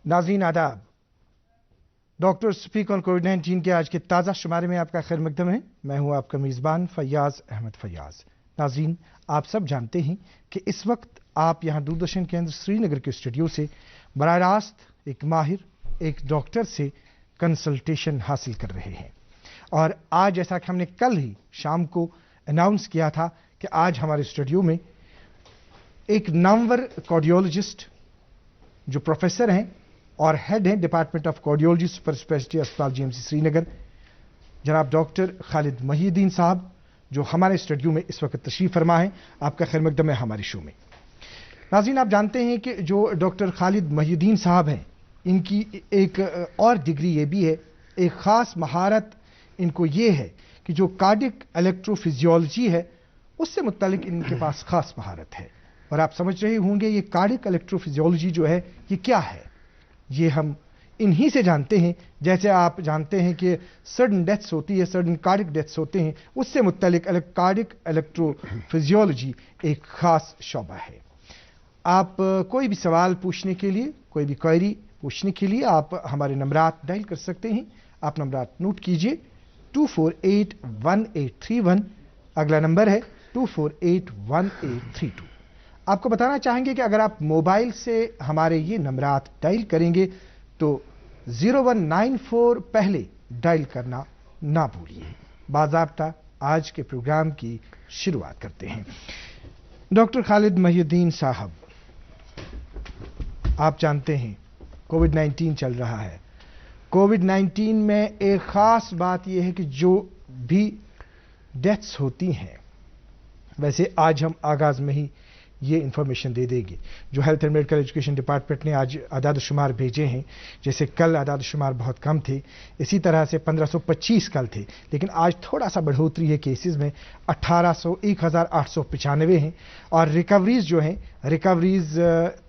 नाज़रीन आदाब। Doctor speak on कोविड-19 के आज के ताज़ा शुमारे में आपका खैर मकदम है। मैं हूं आपका मेज़बान फैयाज़ अहमद फैयाज़। नाज़रीन, आप सब जानते हैं कि इस वक्त आप यहां दूरदर्शन केंद्र श्रीनगर के स्टूडियो से बराह रास्त एक माहिर, एक डॉक्टर से कंसल्टेशन हासिल कर रहे हैं। और आज जैसा कि हमने कल ही शाम को अनाउंस किया था कि आज हमारे स्टूडियो में एक नामवर कार्डियोलॉजिस्ट जो प्रोफेसर हैं और हेड हैं department of cardiology super speciality अस्पताल जीएमसी श्रीनगर, जनाब डॉक्टर खालिद महिउद्दीन साहब, जो हमारे स्टूडियो में इस वक्त तशरीफ फरमा है। आपका खैर मकदम है हमारे शो में। नाज़रीन, आप जानते हैं कि जो डॉक्टर खालिद महिउद्दीन साहब हैं, इनकी एक और डिग्री ये भी है, एक ख़ास महारत इनको ये है कि जो कार्डियक इलेक्ट्रोफिजियोलॉजी है उससे मुत्तलिक इनके पास ख़ास महारत है। और आप समझ रहे होंगे ये कार्डियक इलेक्ट्रोफिजियोलॉजी जो है ये क्या है। ये हम इन्हीं से जानते हैं, जैसे आप जानते हैं कि सडन डेथ्स होती है, सडन कार्डियक डेथ्स होते हैं, उससे मुत्तलिक कार्डियक इलेक्ट्रोफिजियोलॉजी एक ख़ास शोबा है। आप कोई भी सवाल पूछने के लिए, कोई भी क्वेरी पूछने के लिए आप हमारे नंबरात डायल कर सकते हैं। आप नंबरात नोट कीजिए, 2481831, अगला नंबर है 2481832। आपको बताना चाहेंगे कि अगर आप मोबाइल से हमारे ये नंबरात डायल करेंगे तो 0194 पहले डायल करना ना भूलिए। बाज़ाब्ता आज के प्रोग्राम की शुरुआत करते हैं। डॉक्टर खालिद महिउद्दीन साहब, आप जानते हैं कोविड-19 चल रहा है। कोविड-19 में एक ख़ास बात यह है कि जो भी डेथ्स होती हैं, वैसे आज हम आगाज़ में ही ये इंफॉर्मेशन दे देंगे। जो health and medical education department ने आज आदाद शुमार भेजे हैं, जैसे कल आदाद शुमार बहुत कम थे, इसी तरह से 1525 कल थे, लेकिन आज थोड़ा सा बढ़ोतरी है केसेस में, 1895 हैं। और रिकवरीज जो हैं, रिकवरीज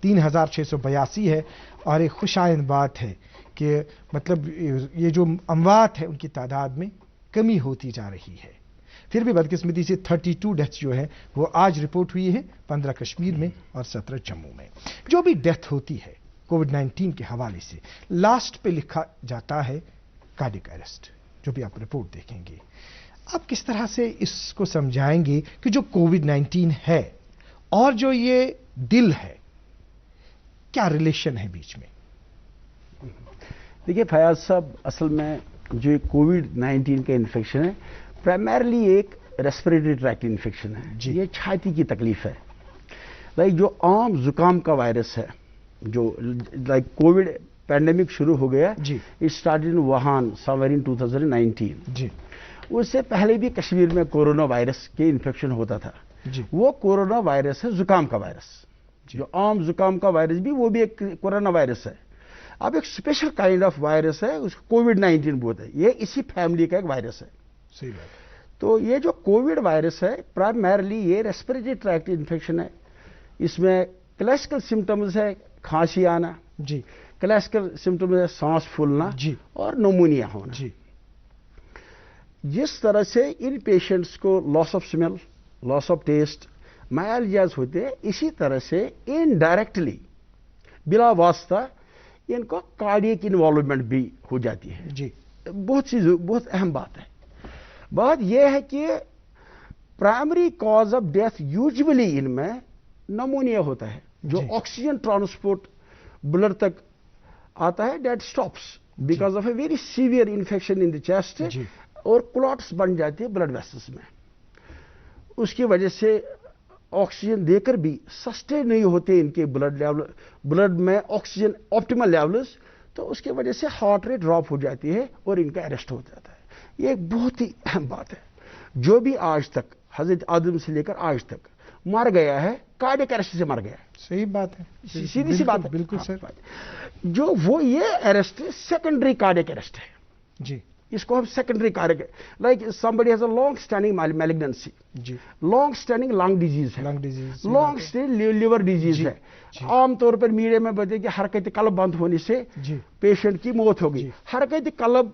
3682 है। और एक खुशाइंद बात है कि मतलब ये जो अमवात है उनकी तादाद में कमी होती जा रही है। फिर भी बदकिस्मती से 32 डेथ्स जो है वो आज रिपोर्ट हुई है, 15 कश्मीर में और 17 जम्मू में। जो भी डेथ होती है कोविड-19 के हवाले से लास्ट पे लिखा जाता है कार्डियक अरेस्ट। जो भी आप रिपोर्ट देखेंगे, आप किस तरह से इसको समझाएंगे कि जो कोविड-19 है और जो ये दिल है, क्या रिलेशन है बीच में? देखिए फयाज साहब, असल में जो कोविड-19 का इन्फेक्शन है प्राइमरली एक रेस्पिरेटरी ट्रैक्ट इन्फेक्शन है। ये छाती की तकलीफ है। लाइक जो आम जुकाम का वायरस है, जो लाइक कोविड पैंडेमिक शुरू हो गया, it started in Wuhan somewhere in 2019 जी। उससे पहले भी कश्मीर में कोरोना वायरस के इन्फेक्शन होता था जी। वो कोरोना वायरस है जुकाम का वायरस। जो आम जुकाम का वायरस भी वो भी एक कोरोना वायरस है। अब एक स्पेशल काइंड ऑफ वायरस है, उसको कोविड-19 बोलते हैं। ये इसी फैमिली का एक वायरस है। सही बात। तो ये जो कोविड वायरस है प्राइमरली ये रेस्पिरेटरी ट्रैक्ट इन्फेक्शन है। इसमें क्लासिकल सिम्टम्स है खांसी आना जी, क्लासिकल सिम्टम्स है सांस फूलना जी, और निमोनिया होना जी। जिस तरह से इन पेशेंट्स को loss of smell, loss of taste, myalgias होते हैं, इसी तरह से इनडायरेक्टली बिला वास्ता इनको कार्डियक इन्वॉल्वमेंट भी हो जाती है जी। बहुत अहम बात है। बात यह है कि primary cause of death usually इनमें निमोनिया होता है। जो ऑक्सीजन ट्रांसपोर्ट ब्लड तक आता है, that stops because of a very severe infection in the chest, और क्लॉट्स बन जाती है ब्लड वेसल्स में। उसकी वजह से ऑक्सीजन देकर भी सस्टेन नहीं होते इनके ब्लड लेवल, ब्लड में ऑक्सीजन ऑप्टिमल लेवल्स, तो उसकी वजह से हार्ट रेट ड्रॉप हो जाती है और इनका अरेस्ट हो जाता है। ये एक बहुत ही अहम बात है। जो भी आज तक हजरत आदम से लेकर आज तक मर गया है, कार्डियक अरेस्ट से मर गया है। सही बात है, सीधी सी बात है। बिल्कुल सर। जो वो ये अरेस्ट सेकेंडरी कार्डियक अरेस्ट है जी। इसको हम secondary cardiac, like somebody has a long standing malignancy जी, लॉन्ग स्टैंडिंग लंग डिजीज है, लॉन्ग स्टैंडिंग लिवर डिजीज है। आमतौर पर मीडिया में बताते कि हरकत कल्ब बंद होने से पेशेंट की मौत हो गई। हरकत कल्ब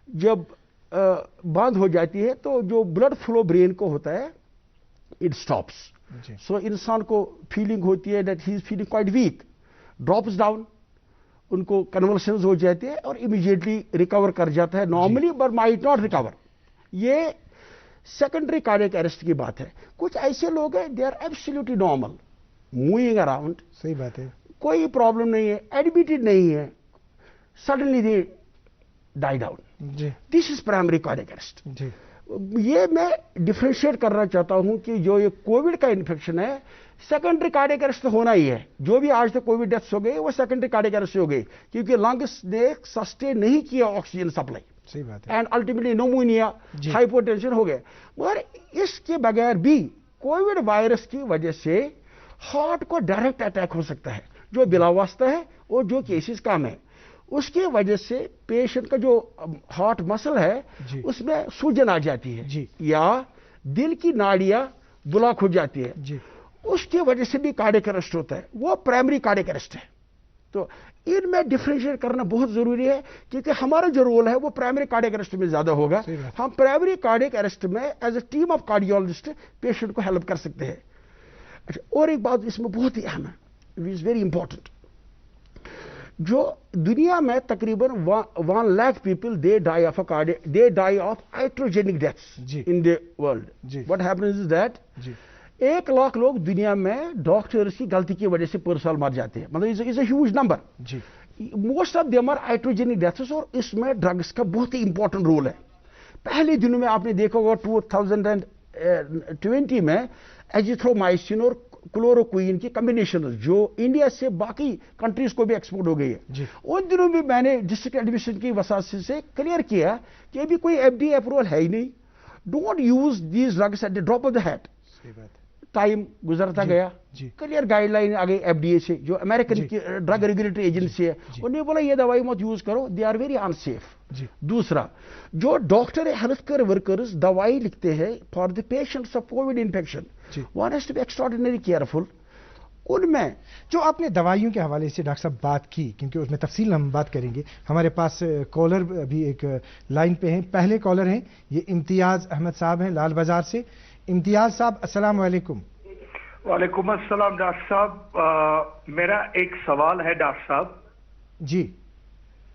जब बंद हो जाती है तो जो ब्लड फ्लो ब्रेन को होता है, इट स्टॉप्स। सो इंसान को फीलिंग होती है that he is feeling quite weak, drops down, उनको कन्वल्शंस हो जाते हैं और इमीडिएटली रिकवर कर जाता है normally, but might not recover. ये सेकेंडरी कार्डियक अरेस्ट की बात है। कुछ ऐसे लोग हैं they are absolutely normal, moving around, सही बात है, कोई प्रॉब्लम नहीं है, एडमिटेड नहीं है, सडनली दे डाई डाउन। जी this is primary cardiac arrest. जी ये मैं डिफरेंशिएट करना चाहता हूं कि जो ये कोविड का इन्फेक्शन है, सेकेंडरी कार्डियक अरेस्ट तो होना ही है। जो भी आज तक कोविड डेथ्स हो गए वो सेकेंडरी कार्डियक अरेस्ट हो गए, क्योंकि लंग्स ने सस्टेन नहीं किया ऑक्सीजन सप्लाई, सही बात है, एंड अल्टीमेटली निमोनिया, हाइपोटेंशन हो गया। मगर इसके बगैर भी कोविड वायरस की वजह से हार्ट को डायरेक्ट अटैक हो सकता है, जो बिलावास्ता है और जो केसेस कम है। उसकी वजह से पेशेंट का जो हार्ट मसल है उसमें सूजन आ जाती है जी, या दिल की नाड़ियां ब्लॉक हो जाती है जी, उसकी वजह से भी कार्डियक अरेस्ट होता है, वो प्राइमरी कार्डियक अरेस्ट है। तो इनमें डिफरेंशिएट करना बहुत जरूरी है, क्योंकि हमारा जो रोल है वो प्राइमरी कार्डियक अरेस्ट में ज्यादा होगा। हम प्राइमरी कार्डियक अरेस्ट में as a team of cardiologist patient को हेल्प कर सकते हैं। अच्छा, और एक बात इसमें बहुत ही अहम है, इट इज वेरी इंपॉर्टेंट। जो दुनिया में तकरीबन 1 lakh people they die of iatrogenic deaths in the world. What happens is that 1 lakh लोग दुनिया में डॉक्टर्स की गलती की वजह से पर साल मर जाते हैं, मतलब is a huge number. Most of them are iatrogenic deaths, और इसमें ड्रग्स का बहुत ही इंपॉर्टेंट रोल है। पहले दिनों में आपने देखा होगा 2020 में एजिथ्रोमाइसिन और क्लोरोक्विन की कॉम्बिनेशन जो इंडिया से बाकी कंट्रीज को भी एक्सपोर्ट हो गई है, उन दिनों भी मैंने डिस्ट्रिक्ट एडमिनिस्ट्रेशन की वसात से क्लियर किया कि अभी कोई एफडीए अप्रूवल है ही नहीं। Don't use these drugs at the drop of the hat. Time गुजरता गया, क्लियर गाइडलाइन आ गई एफडीए से, जो अमेरिकन की ड्रग रेगुलेटरी एजेंसी है, उन्होंने बोला ये दवाई मत यूज करो, दे आर वेरी अनसेफ। दूसरा, जो डॉक्टर हेल्थ केयर वर्कर्स दवाई लिखते हैं for the patients of COVID infection, one has to be extraordinary careful. उनमें जो आपने दवाइयों के हवाले से डॉक्टर साहब बात की, क्योंकि उसमें तफसील हम बात करेंगे, हमारे पास कॉलर भी एक लाइन पे हैं। पहले कॉलर हैं ये इम्तियाज अहमद साहब हैं लाल बाजार से। इम्तियाज साहब अस्सलाम वालेकुम। वालेकुम अस्सलाम डॉक्टर साहब, मेरा एक सवाल है डॉक्टर साहब। जी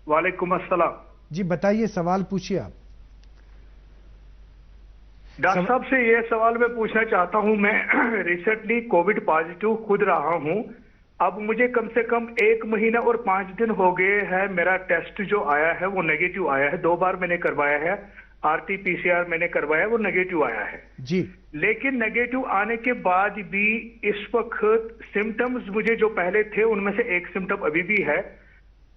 वालेकुम अस्सलाम जी, बताइए, सवाल पूछिए आप। डॉक्टर साहब से ये सवाल मैं पूछना चाहता हूं, मैं रिसेंटली कोविड पॉजिटिव खुद रहा हूं। अब मुझे कम से कम 1 महीना और 5 दिन हो गए हैं। मेरा टेस्ट जो आया है वो नेगेटिव आया है, 2 बार मैंने करवाया है, RT-PCR मैंने करवाया, वो नेगेटिव आया है जी। लेकिन नेगेटिव आने के बाद भी इस वक्त सिम्टम्स मुझे जो पहले थे उनमें से एक सिम्टम अभी भी है,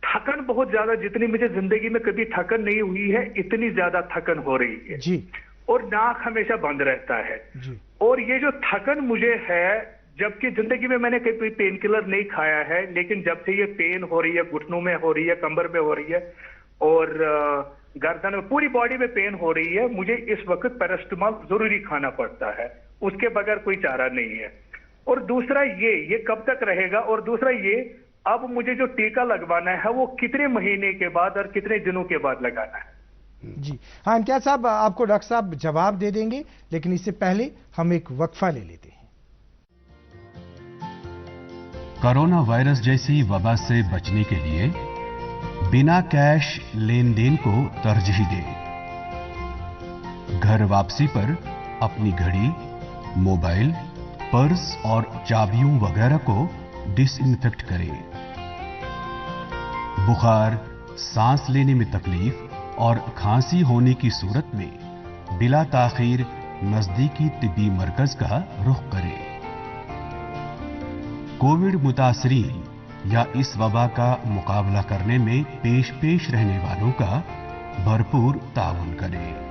थकन बहुत ज्यादा। जितनी मुझे जिंदगी में कभी थकन नहीं हुई है, इतनी ज्यादा थकन हो रही है जी। और नाक हमेशा बंद रहता है जी। और ये जो थकन मुझे है, जबकि जिंदगी में मैंने कभी पेन किलर नहीं खाया है, लेकिन जब से ये पेन हो रही है, घुटनों में हो रही है, कमर में हो रही है और गर्दन में, पूरी बॉडी में पेन हो रही है, मुझे इस वक्त पैरास्टामोल जरूरी खाना पड़ता है, उसके बगैर कोई चारा नहीं है। और दूसरा ये कब तक रहेगा? और दूसरा ये, अब मुझे जो टीका लगवाना है वो कितने महीने के बाद और कितने दिनों के बाद लगाना है? जी हाँ, इम्तियाज साहब आपको डॉक्टर साहब जवाब दे देंगे, लेकिन इससे पहले हम एक वक्फा ले लेते हैं। कोरोना वायरस जैसी वबा से बचने के लिए बिना कैश लेन देन को तरजीह दें। घर वापसी पर अपनी घड़ी, मोबाइल, पर्स और चाबियों वगैरह को डिसइंफेक्ट करें। बुखार, सांस लेने में तकलीफ और खांसी होने की सूरत में बिला ताखीर नजदीकी तिब्बी मरकज का रुख करें। कोविड मुतासरीन या इस वबा का मुकाबला करने में पेश रहने वालों का भरपूर ताउन करें।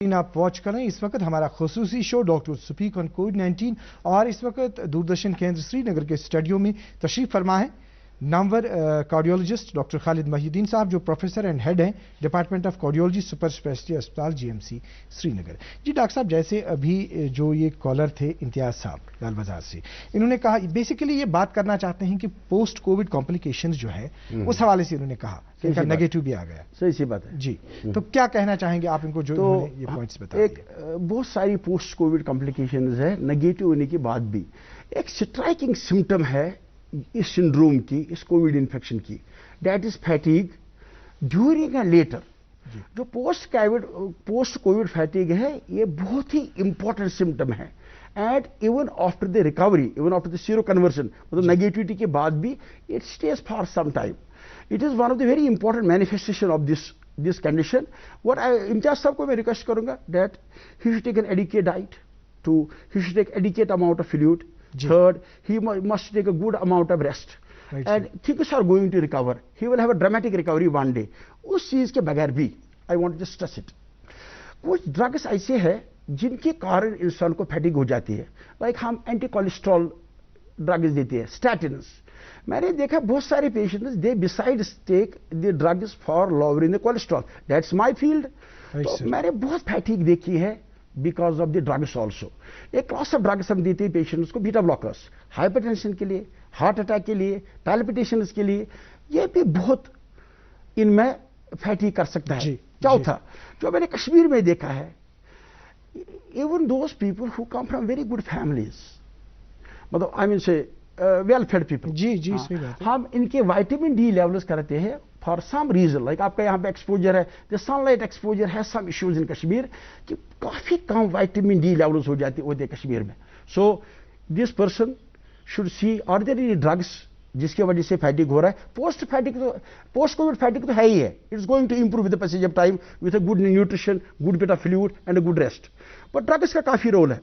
आप वॉच करें इस वक्त हमारा खुसूसी शो डॉक्टर स्पीक ऑन कोविड-19, और इस वक्त दूरदर्शन केंद्र श्रीनगर के स्टूडियो में तशरीफ फरमा है नामवर कार्डियोलॉजिस्ट डॉक्टर खालिद महिउद्दीन साहब जो प्रोफेसर एंड हेड हैं department of cardiology super speciality अस्पताल जीएमसी श्रीनगर। जी डॉक्टर साहब, जैसे अभी जो ये कॉलर थे इम्तियाज साहब लाल बाजार से, इन्होंने कहा बेसिकली ये बात करना चाहते हैं कि पोस्ट कोविड कॉम्प्लिकेशंस जो है उस हवाले से इन्होंने कहा कि इनका नेगेटिव भी आ गया। सही सी बात है जी। तो क्या कहना चाहेंगे आप इनको जो ये पॉइंट्स बताए? एक बहुत सारी पोस्ट कोविड कॉम्प्लिकेशंस है नेगेटिव होने के बाद भी। एक स्ट्राइकिंग सिम्टम है इस सिंड्रोम की, इस कोविड इन्फेक्शन की, that is fatigue during and later. जो पोस्ट कोविड फैटिग है ये बहुत ही इंपॉर्टेंट सिम्टम है and even after the recovery, even after the sero conversion, मतलब नेगेटिविटी के बाद भी it stays for some time. It is one of the very important manifestation of this condition. What I Imtiaz साहब को मैं request करूंगा that he should take an adequate diet, he should take adequate amount of fluid. Third, he must take a good amount of rest. Right, and things are going to recover. He will have a dramatic recovery one day. उस चीज के बगैर भी I want to stress it. कुछ drugs ऐसे हैं जिनके कारण इंसान को फैटिग हो जाती है। लाइक हम एंटी कोलेस्ट्रॉल ड्रग्स देते हैं, स्टैटिन्स। मैंने देखा बहुत सारे patients they besides take the drugs for lowering the cholesterol. That's my field. तो मैंने बहुत फैटिग देखी है because of the drugs also. एक क्लास ऑफ ड्रग्स हम देते हैं पेशेंट्स को, बीटा ब्लॉकर्स, हाइपरटेंशन के लिए, हार्ट अटैक के लिए, पैल्पिटेशंस के लिए। ये भी बहुत इनमें फैटिग कर सकता है। चौथा जो मैंने कश्मीर में देखा है, even those people who come from very good families, मतलब आई मीन से वेल फेड पीपल, जी जी सही बात है। हम इनके विटामिन डी लेवल्स करते हैं फॉर सम रीजन, लाइक आपका यहाँ पे एक्सपोजर है, द सनलाइट एक्सपोजर है सम इश्यूज इन कश्मीर कि काफी कम विटामिन डी लेवल्स हो जाते होते कश्मीर में। So this person should see are there any drugs जिसकी वजह से फैटिग हो रहा है। पोस्ट कोविड फैटिग तो है ही है, it's going to improve with the passage of time with a good nutrition, good bit of fluid and a good rest. But drugs का काफी रोल है।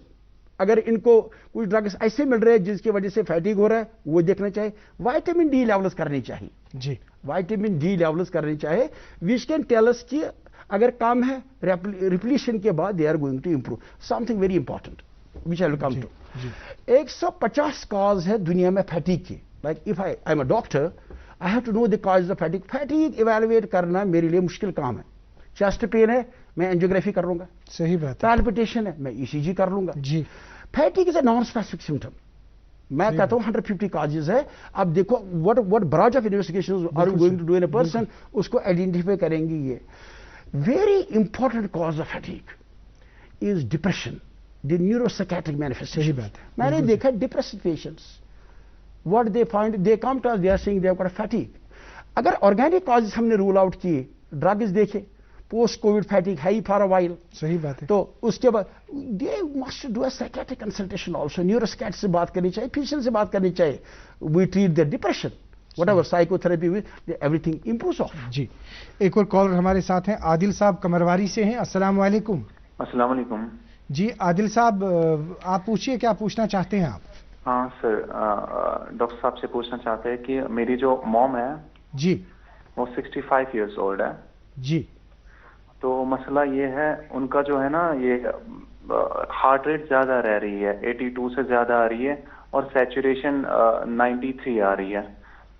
अगर इनको कुछ ड्रग्स ऐसे मिल रहे हैं जिसकी वजह से फैटिग हो रहा है, वो देखना चाहिए। विटामिन डी लेवल्स करनी चाहिए जी, विटामिन डी लेवल्स करनी चाहिए विच कैन टेल अस कि अगर कम है रिप्लीशन के बाद they are going to improve. Something very important which I will come to. 150 cause है दुनिया में फैटिग की। Like if I am a doctor, I have to know the cause of fatigue. Fatigue evaluate करना मेरे लिए मुश्किल काम है। चेस्ट पेन है, मैं एंजियोग्राफी कर लूंगा। सही बात है। पैल्पिटेशन है, मैं ईसीजी कर लूंगा जी। Fatigue is a non specific symptom. मैं कहता हूं 150 कॉजेज है। अब देखो what branch of investigation are you going to do in a person, उसको आइडेंटिफाई करेंगे। ये very important cause of fatigue is depression, the neuropsychiatric manifestation. सही बात है। मैंने देखा depressive patients, what they find, they come to us, they are saying they have got fatigue. अगर organic causes हमने रूल आउट किए, ड्रग्स देखे, post COVID fatigue है ही फॉर अ वाइल, सही बात है। तो उसके बाद they must do a psychiatric consultation also. Neuropsychiatrist से बात करनी चाहिए, फिजिशियन से बात करनी चाहिए। We treat their depression, whatever psychotherapy with, everything improves off. जी, एक और कॉलर हमारे साथ हैं, आदिल साहब कमरवारी से हैं। अस्सलाम वालेकुम। अस्सलाम वालेकुम। जी आदिल साहब, आप पूछिए, क्या पूछना चाहते हैं आप? हाँ सर, डॉक्टर साहब से पूछना चाहते हैं कि मेरी जो मॉम है जी, वो 65 इयर्स ओल्ड है जी। तो मसला ये है, उनका जो है ना ये हार्ट रेट ज्यादा रह रही है, 82 से ज्यादा आ रही है और सैचुरेशन 93 आ रही है,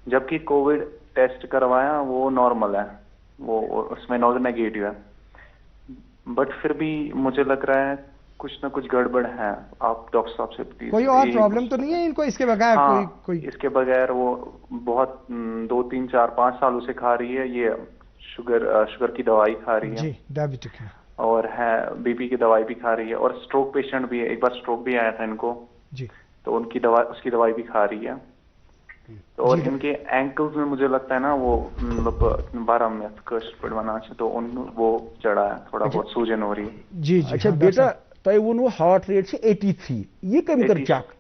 जबकि कोविड टेस्ट करवाया वो नॉर्मल है, वो उसमें नेगेटिव है। बट फिर भी मुझे लग रहा है कुछ ना कुछ गड़बड़ है। आप डॉक्टर साहब से प्लीज, कोई और प्रॉब्लम तो नहीं है इनको इसके बगैर? हाँ, कोई इसके बगैर वो बहुत 2, 3, 4, 5 सालों से खा रही है, ये शुगर की दवाई खा रही है जी, डायबिटिक है, और है बीपी की दवाई भी खा रही है, और स्ट्रोक पेशेंट भी है, एक बार स्ट्रोक भी आया था इनको जी, तो उसकी दवाई भी खा रही है। तो और इनके एंकल्स में मुझे लगता है ना वो मतलब 12 में कष्ट पड़वाना चाहिए, तो वो चढ़ा है, थोड़ा बहुत सूजन हो रही है। जी जी। अच्छा बेटा, तो वो हार्ट रेट से 83 ये कम कर चेक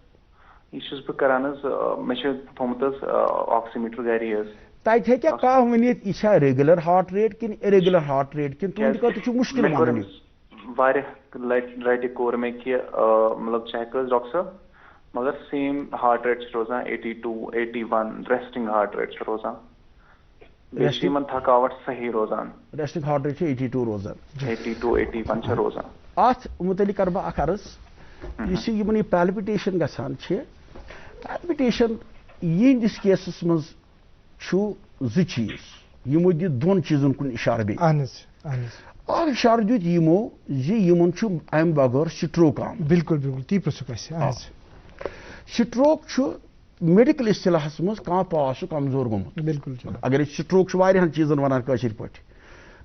इश्यूज पे करानस में थोमतस ऑक्सीमीटर गैरी है तत है क्या कह वनित यह रेगुलर हार्ट रेट कि इरेगुलर हार्ट रेट कि तुंद खत मुश्किल वन लटि कोर में कि मतलब चेक डॉक्टर साहब, मगर सेम हार्ट रेट रोजान 82, 81 रेस्टिंग हार्ट रेट रोजान, बेशीमन थकावट सही रोजान, रेस्टिंग हार्ट रेट 82 रोजान, 82, 81 रोजान। अत मुतलिक कर बह अख अर्ज, यह पैल्पिटेशन गसान, पैल्पिटेशन यिंदिस केसस मज زٕ چیٖز یِمو دِتۍ دۄن چیٖزن کُن اِشارٕ بیٚیہِ اکھ اِشارٕ دیُت یِمو زِ یِمن چھُ اَمہِ بغٲر سٹروک آمُت بالکل بالکل تی پرٛژھُکھ اَسہِ سٹروک چھُ میڈیکل اصطلاحس منٛز کانٛہہ پاس چھُ کمزور گوٚمُت بالکل اگر أسۍ سٹروک چھُ واریاہن چیٖزن ونان کٲشِر پٲٹھۍ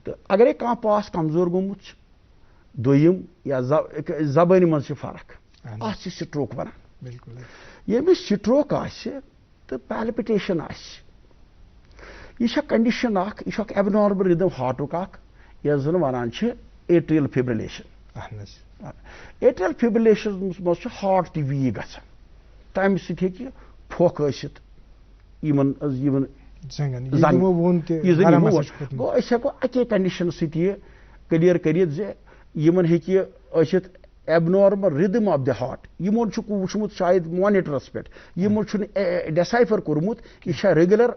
تہٕ اگرے کانٛہہ پاس کمزور گوٚمُت چھُ دوٚیِم یا زبٲنہِ منٛز چھِ فرق اتھ چھِ سٹروک ونان بالکل ییٚمِس سٹروک آسہِ تہٕ پیلپِٹیشن آسہِ یہ چھےٚ کنڈیشن اکھ یہِ چھُ اکھ ایبنارمل رِدم ہارٹُک اکھ یتھ زن ونان چھِ ایٹریل فِبرِلیشن ایٹریل فِبرِلیشن منٛز چھُ ہارٹ تہِ ویٖک گژھان تمہِ سۭتۍ ہیٚکہِ پھۄکھ ٲسِتھ یِمن گوٚو أسۍ ہٮ۪کو اَکے کنڈیشن سۭتۍ یہِ کلیر کٔرِتھ زِ یِمن ہیٚکہِ ٲسِتھ ایبنارمل رِدم آف دی ہارٹ یِمن چھُکھ وٕچھمُت شاید مانِٹرس پٮ۪ٹھ یِمو چھُنہٕ ڈیسایفر کوٚرمُت یہِ چھا ریگولر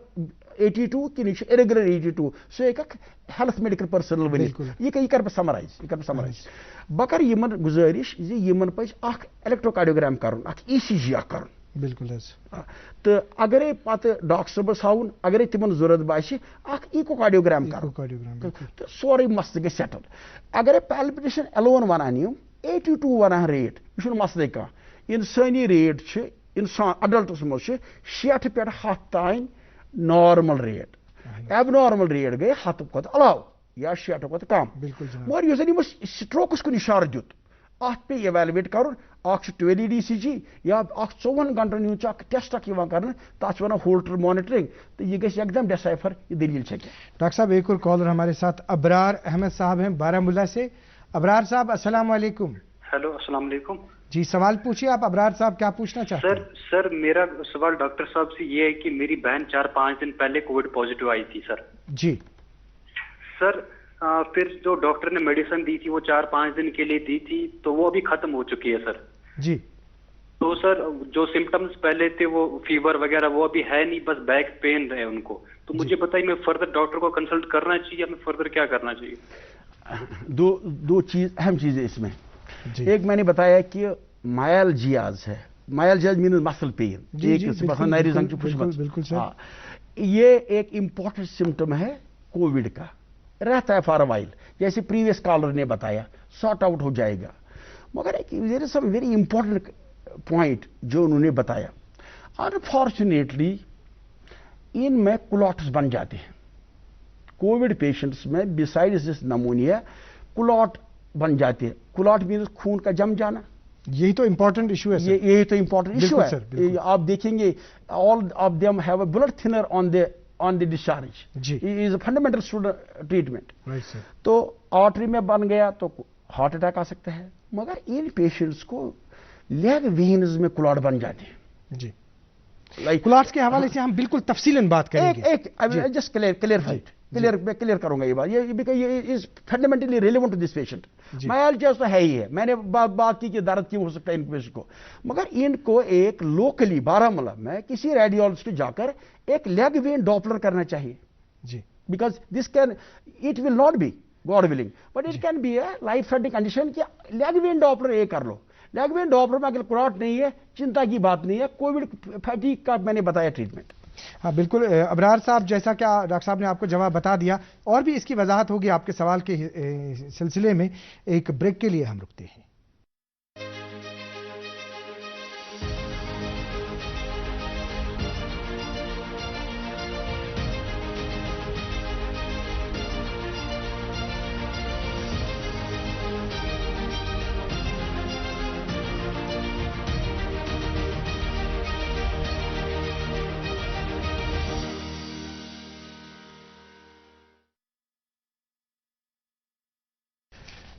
82 کِنہٕ یہِ چھُ اِریگولر 82 سُہ ہیٚکہِ اکھ ہیلتھ میڈِکل پٔرسنل ؤنِتھ یہِ کر بہٕ سمرایز بہٕ کرٕ یِمن گُزٲرِش زِ یِمن پزِ اکھ ایلیکٹروکارڈیوگرام کرُن اکھ ECG اکھ کرُن بالکل تہٕ اگرے پتہٕ ڈاکٹر صٲبس ہاوُن اگرے تِمن ضروٗرت باسہِ اکھ ایٖکوکارڈیوگرام کرُن تہٕ سورُے مسلہٕ گژھِ سیٹل اگرے پیلپِٹیشن ایلون ونان یِم 82 ونان ریٹ یہِ چھُنہٕ مسلے کانٛہہ اِنسٲنی ریٹ چھِ اِنسان اڈلٹس منٛز چھِ 60 پٮ۪ٹھ 100 تام نارمل ریٹ ایبنارمل ریٹ گٔے 100 کھۄتہٕ علاوٕ یا 60 کھۄتہٕ کم مگر یُس زن یِمو سٹروکس کُن اِشارٕ دیُت اتھ پیٚیہِ ایویلویٹ کرُن اکھ چھُ 12 DCG یا اکھ 24 گنٹن ہُنٛد چھُ اکھ ٹیسٹ اکھ یِوان کرنہٕ تتھ چھِ ونان ہولٹر مانِٹرنگ تہٕ یہِ گژھِ ایکدم ڈیسائفر یہ دلیل چھےٚ کیٛاہ ڈاکٹر صاحب ایک اور کالر ہمارے ساتھ ابرار احمد صاحب ہیں بارہمولہ سے ابرار صاحب السلام علیکم ہیلو السلام علیکم جی سوال پوچھیے آپ ابرار صاحب کیا پوچھنا چاہتے ہیں سر میرا سوال ڈاکٹر صاحب سے یہ ہے کہ میری بہن 4-5 دن پہلے کووڈ پازیٹیو آئی تھی سر جی سر پھر جو ڈاکٹر نے میڈیسن دی تھی وہ 4-5 دن کے لیے دی تھی تو وہ ابھی ختم ہو چکی ہے سر جی تو سر جو سمٹمز پہلے تھے وہ فیور وغیرہ وہ ابھی ہے نہیں بس بیک پین ہے ان کو تو مجھے بتائیے میں فردر ڈاکٹر کو کنسلٹ کرنا چاہیے یا میں فردر کیا کرنا چاہیے دو چیز اہم چیز ہے اس میں ایک میں نے بتایا کہ مائلجیاز ہے مائلجیاز مینز مسل پین یہ ایک امپورٹنٹ سمٹم ہے کووڈ کا رہتا ہے فار وائل جیسے پریویس کالر نے بتایا سارٹ آؤٹ ہو جائے گا مگر ایک سم ویری امپورٹنٹ پوائنٹ جو انہوں نے بتایا انفارچونیٹلی ان میں کلاٹس بن جاتے ہیں کووڈ پیشنٹس میں بسائڈز دس نمونیا کلاٹ بن جاتے ہیں کلاٹ مینز خون کا جم جانا یہی تو امپورٹنٹ ایشو ہے یہی تو امپورٹنٹ ایشو ہے آپ دیکھیں گے all of them have a blood thinner on the discharge is a fundamental treatment تو آرٹری میں بن گیا تو ہارٹ اٹیک آ سکتا ہے مگر ان پیشنٹس کو لیگ وینز میں کلاٹ بن جاتے ہیں جی کلاٹس کے حوالے سے ہم بالکل تفصیلاً بات کریں گے جسٹ کلیئر کروں گا یہ بات یہ is fundamentally relevant to this patient myalgias تو ہے ہی ہے میں نے بات کی کہ درد کیوں ہو سکتا ہے ان پیشنٹ کو مگر ان کو ایک لوکلی بارہمولہ میں کسی ریڈیولوجسٹ جا کر ایک لیگ وین ڈاپلر کرنا چاہیے جی because this can it will not be God willing but it can be a life threatening condition کہ لیگ وین ڈاپلر یہ کر لو لیگ وین ڈاپلر میں اگر کلاٹ نہیں ہے چنتا کی بات نہیں ہے کووڈ فیٹیگ کا میں نے بتایا ٹریٹمنٹ ہاں بالکل ابرار صاحب جیسا کہ ڈاکٹر صاحب نے آپ کو جواب بتا دیا اور بھی اس کی وضاحت ہوگی آپ کے سوال کے سلسلے میں ایک بریک کے لیے ہم رکتے ہیں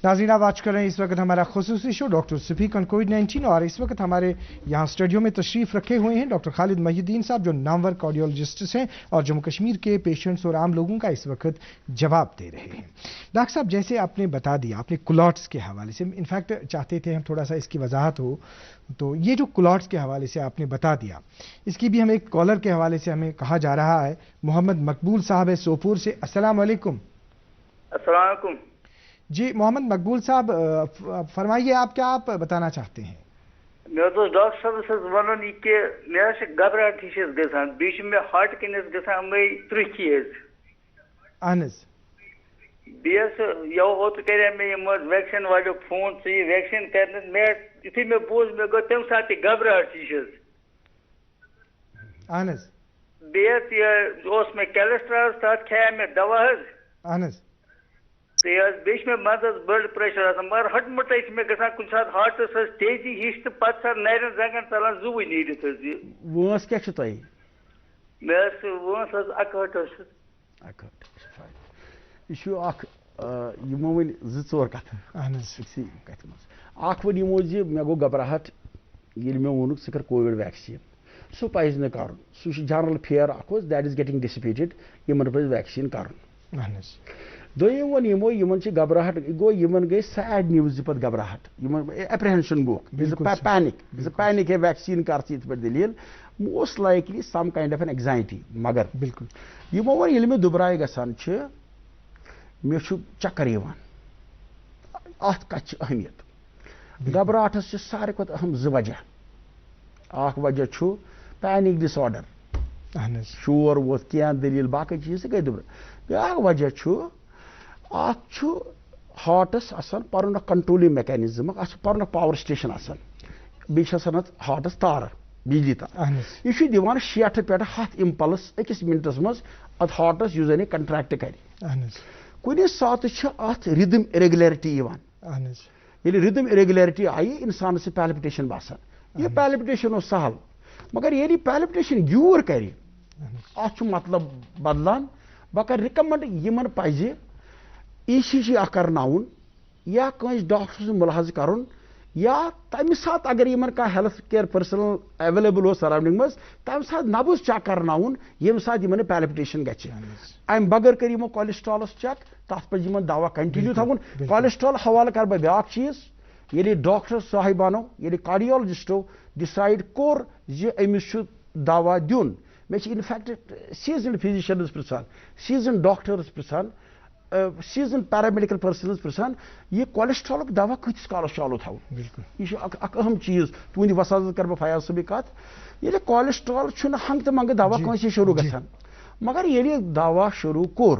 ناظرین آپ واچ کر رہے ہیں اس وقت ہمارا خصوصی شو ڈاکٹر سپیک آن کووڈ-19 اور اس وقت ہمارے یہاں اسٹوڈیو میں تشریف رکھے ہوئے ہیں ڈاکٹر خالد محی الدین صاحب جو نامور کارڈیولوجسٹ ہیں اور جموں کشمیر کے پیشنٹس اور عام لوگوں کا اس وقت جواب دے رہے ہیں. ڈاکٹر صاحب جیسے آپ نے بتا دیا آپ نے کلاٹس کے حوالے سے انفیکٹ چاہتے تھے ہم تھوڑا سا اس کی وضاحت ہو تو یہ جو کلاٹس کے حوالے سے آپ نے بتا دیا اس کی بھی ہم ایک کالر کے حوالے سے ہمیں کہا جا رہا ہے محمد مقبول صاحب ہے سوپور سے. السلام علیکم. السلام علیکم جی محمد مقبول صاحب فرمائیے آپ کیا آپ بتانا چاہتے ہیں؟ میں تو ڈاکٹر صاحب سے ونن یہ کہ میں گھبراہٹ ہش گژھان بیٚیہِ چھُ مےٚ ہارٹ کِنس گژھان یِمے ترٛکھی حظ اہن حظ بیٚیہِ یو اوترٕ کرے مےٚ یِم ویکسیٖن والیو فون ژٕ یہِ ویکسیٖن کرنہٕ مےٚ یُتھُے مےٚ بوٗز مےٚ گوٚو تمہِ ساتہٕ تہِ گھبراہٹ ہِش حظ اہن حظ بیٚیہِ حظ یہِ اوس مےٚ کیلسٹرال تتھ کھیٚیا مےٚ دوا حظ اہن حظ تہٕ حظ بیٚیہِ چھُ مےٚ منٛزس بلڈ پریشر آسان مگر ہٹمُٹے چھِ مےٚ گژھان کُنہِ ساتہٕ ہارٹس حظ تیزی ہِش تہٕ پتہٕ سر نرٮ۪ن زنگن ژلان زٕوٕے نیٖرِتھ حظ یہِ وٲنٛس کیٛاہ چھِ تۄہہِ مےٚ حظ وٲنٛس حظ 61 حظ یہِ چھُ اکھ یِمو وۄنۍ 2-4 کتھٕ اہن حظ أکسٕے کتھِ منٛز اکھ وۄنۍ یِمو زِ مےٚ گوٚو گھبراہٹ ییٚلہِ مےٚ ووٚنُکھ ژٕ کر کووِڈ ویکسیٖن سُہ پزِ نہٕ کرُن سُہ چھُ جنرل فِیر اکھ اوس دیٹ از گیٹنگ ڈِسپیٹڈ یِمن پزِ ویکسیٖن کرُن اہن حظ دوٚیِم ووٚن یِمو یِمن چھِ گھبراہٹ گوٚو یِمن گٔے سیڈ نِوٕز پتہٕ گھبراہٹ یِمن ایپرہینشن گوٚکھ پینِک ہے ویکسیٖن کر ژٕ یِتھ پٲٹھۍ دٔلیٖل most لایکلی some کایِنڈ of N anxiety مگر بالکل یِمو ووٚن ییٚلہِ مےٚ دُبراے گژھان چھِ مےٚ چھُ چکر یِوان اتھ کتھ چھِ اہمیت گھبراہٹس چھِ ساروی کھۄتہٕ اہم 2 وجہ اکھ وجہ چھُ پینک ڈس آرڈر اہن حظ شور ووت کینٛہہ دٔلیٖل باقٕے چیٖز تہِ گٔے دُبرٕ بیٛاکھ وجہ چھُ اکھ چھُ ہارٹس آسان پنُن اکھ کنٹرولِنگ میکینزم اتھ چھُ پنُن اکھ پاور سٹیشن آسان بیٚیہِ چھِ آسان اتھ ہارٹس تارٕ بجلی تار اہن حظ یہِ چھُ دِوان 60 پٮ۪ٹھ 100 اِمپلس أکِس منٹس منٛز اتھ ہارٹس یُس زن یہِ کنٹریکٹ کرِ اہن حظ کُنہِ ساتہٕ چھِ اتھ رِدم اِریگولیرٹی یِوان اہن حظ ییٚلہِ رِدم اِریگولیرٹی آیہِ انسانس چھِ پیلپِٹیشن باسان یہِ پیلپِٹیشن اوس سہل مگر ییٚلہِ یہِ پیلپِٹیشن گیوٗر کرِ اتھ چھُ مطلب بدلان بہٕ کرٕ رِکمنڈ یِمن پزِ ECG اکھ کرناوُن یا کٲنٛسہِ ڈاکٹر سُنٛد مُلاحظہٕ کرُن یا تمہِ ساتہٕ اگر یِمن کانٛہہ ہیلتھ کیر پٔرسنل ایویلیبل اوس سراوڈنگ منٛز تمہِ ساتہٕ نبض چیک کرناوُن ییٚمہِ ساتہٕ یِمن پیلپِٹیشن گژھِ امہِ بغٲر کٔرۍ یِمو کولیسٹرالس چیک تتھ پزِ یِمن دوا کنٹِنیو تھاوُن کولیسٹرال حوالہٕ کرٕ بہٕ بیاکھ چیٖز ییٚلہِ ڈاکٹر صاحبانو ییٚلہِ کارڈیولجسٹو ڈِسایڈ کوٚر زِ أمِس چھُ دوا دیُن مےٚ چھِ انفیکٹ سیٖزنڈ فِزِشنز پرژھان سیٖزنڈ ڈاکٹرز پرژھان سیٖزن پیرامیڈیکل پٔرسنز پرژھان یہِ کولیسٹرالُک دوا کۭتِس کالس چالوٗ تھاوُن بالکل یہِ چھُ اکھ اہم چیٖز تُہنٛدِ وساطت کرٕ بہٕ فیاض صٲبٕنۍ کتھ ییٚلہِ کولیسٹرال چھُنہٕ ہنٛگہٕ تہٕ منٛگہٕ دوا کٲنٛسہِ شروٗع گژھان مگر ییٚلہِ دوا شروٗع کوٚر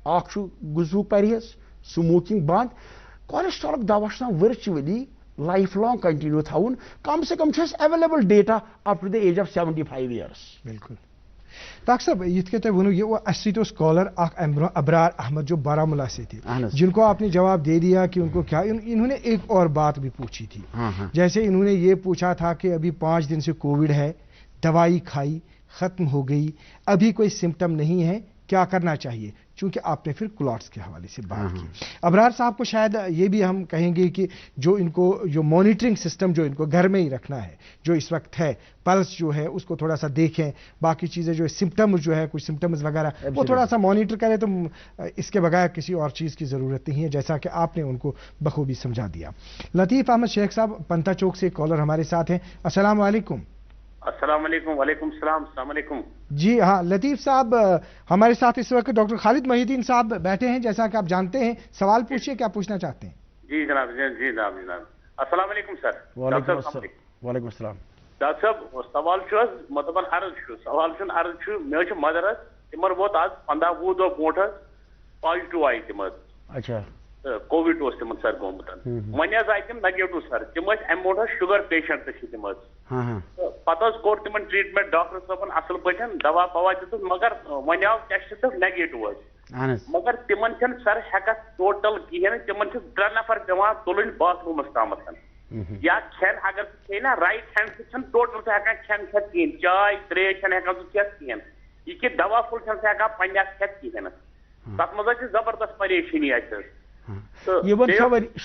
اکھ چھُ غذہُک پرہیز سموکنگ بنٛد کولیسٹرالُک دوا چھُ آسان ؤرچُؤلی لایف لانگ کنٹِنیو تھاوُن کم سے کم چھُ اَسہِ available data up to the age of 75 years بالکل ڈاکٹر صاحب یِتھ کٔنۍ تۄہہِ ووٚنوٕ یہِ اَسہِ سۭتۍ اوس کالر اکھ امہِ برونٛہہ ابرار احمد جو بارامولہ سے تھے جن کو آپ نے جواب دے دیا کہ ان کو کیا انہوں نے ایک اور بات بھی پوچھی تھی جیسے انہوں نے یہ پوچھا تھا کہ ابھی 5 دن سے کووڈ ہے دوائی کھائی ختم ہو گئی ابھی کوئی سمٹم نہیں ہے کیا کرنا چاہیے چونکہ آپ نے پھر کلاٹس کے حوالے سے بات کی ابرار صاحب کو شاید یہ بھی ہم کہیں گے کہ جو ان کو جو مانیٹرنگ سسٹم جو ان کو گھر میں ہی رکھنا ہے جو اس وقت ہے پلس جو ہے اس کو تھوڑا سا دیکھیں باقی چیزیں جو سمٹمز جو ہے کچھ سمٹمز وغیرہ وہ تھوڑا سا مانیٹر کریں تو اس کے بغیر کسی اور چیز کی ضرورت نہیں ہے جیسا کہ آپ نے ان کو بخوبی سمجھا دیا. لطیف احمد شیخ صاحب پنتا چوک سے کالر ہمارے ساتھ ہیں. السلام علیکم. السلام علیکم. وعلیکم السلام. السلام علیکم. جی ہاں لطیف صاحب ہمارے ساتھ اس وقت ڈاکٹر خالد محی الدین صاحب بیٹھے ہیں جیسا کہ آپ جانتے ہیں سوال پوچھیے کیا پوچھنا چاہتے ہیں. جی جناب. جی جناب. السلام علیکم سر. وعلیکم السلام. ڈاکٹر صاحب سوال مطلب عرض سوال عرض مے مدر تمن ووت آج 15-20 دۄہ برونٛٹھ پازٹو آئی تم اچھا کووِڈ اوس تمن سر گوٚمُت وۄنۍ حظ آیہِ تم نیگیٹو سر تم ٲسۍ امہِ برونٛٹھ شُگر پیشنٹ تہِ چھِ تم پتہٕ حظ کوٚر تمن ٹریٖٹمنٹ ڈاکٹر صٲبن اصل پٲٹھۍ دوا پوا دِتُکھ مگر وۄنۍ آو ٹیسٹ تہٕ نیگیٹو حظ مگر تمن چھنہٕ سر ہیکان ٹوٹل کہیٖنۍ تمن چھِ 3 نفر پیوان تُلٕنۍ باتھ روٗمس تامتھ یا کھٮ۪ن اگر ژٕ کھیٚیہِ نا رایٹ ہینڈ سۭتۍ چھنہٕ ٹوٹل ژٕ ہیکان کھٮ۪ن کھٮ۪تھ کہیٖنۍ چاے تریش چھنہٕ ہیکان ژٕ کھٮ۪تھ کہیٖنۍ یہ کہ دوا پھوٚل چھنہٕ ژٕ ہیکان پننہِ اتھٕ کھٮ۪تھ کہیٖنۍ تتھ منٛز حظ چھِ زبردست پریشٲنی اسہِ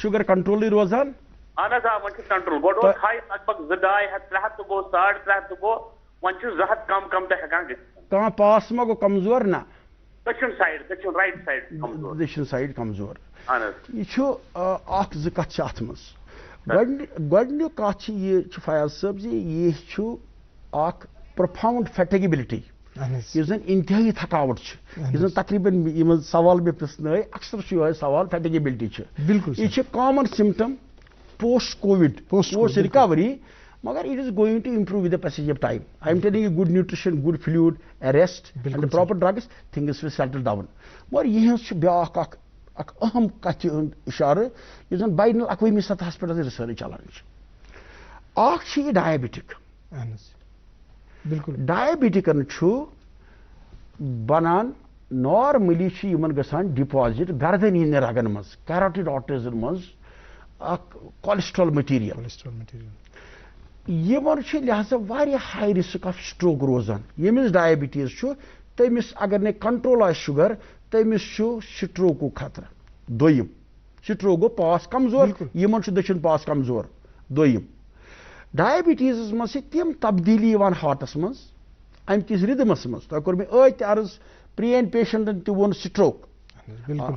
شُگر کنٹرولٕے روزان. اہن حظ آ وۄنۍ چھُ کنٹرول گۄڈٕ اوس ہاے لگ بگ 200-250 300 تہٕ گوٚو 350 تہٕ گوٚو وۄنۍ چھُ 200 کم تہِ ہیکان گٔژھِتھ. کانٛہہ پاس ما گوٚو کمزور نا دٔچھُن رایٹ سایڈ کمزور دٔچھُن سایڈ کمزور. اہن حظ یہ چھُ اکھ زٕ کتھ چھِ اتھ منٛز گۄڈنیُک کتھ چھِ یہِ چھُ فیاض صٲب زِ یہِ چھُ اکھ پرٛوفاوُنٛڈ فیٹیگبلٹی یُس زن انتہٲئی تھکاوٹ چھِ یُس زن تقریباً یِم سوال مےٚ پرٛژھنٲے اکثر چھُ یِہوے سوال فیٹیگبلٹی چھِ بالکل یہِ چھِ common symptom post-COVID, post-recovery, magar it is going to improve with the passage of time. I am telling you, good nutrition, good fluid, a rest, and the proper drugs, things will settle down. Magar yeh chh byak ak aham kath ishare, is on bainal aqwami sathas pe research chalan chh. Ak chh diabetic. Diabetic an chh banan normally chh human gasan deposit garden in ragan mas, carotid arteries mas, cholesterol material. Yemar chh lihasa vari high risk of stroke rozan. Yemis diabetes chh temis agar ne control a sugar temis chh stroke ko khatra. Doyim stroke go pass kamzor yeman chh dashin pass kamzor. Doyim diabetes is mas tim tabdili van heartas mas am kis rhythmus mas ta kor me ait arz pre-end patient and to one stroke.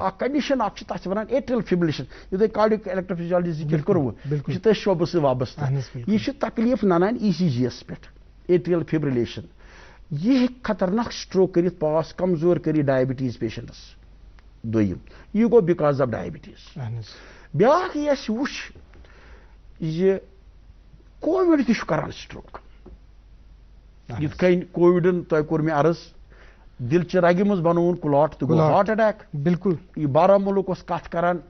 A condition akh tas vanan atrial fibrillation yud cardiac electrophysiology zikr karo ye tas shobas wabasta ye sh taklif nanan ECGs pet atrial fibrillation ye khatarnak stroke karit pass kamzor kari diabetes patients doyim you go because of diabetes byak yes wush ye COVID ti karan stroke yit kain COVID ta kor me arz dil chiragi mus banun clot to go heart attack bilkul ye 12 muluk os kath karan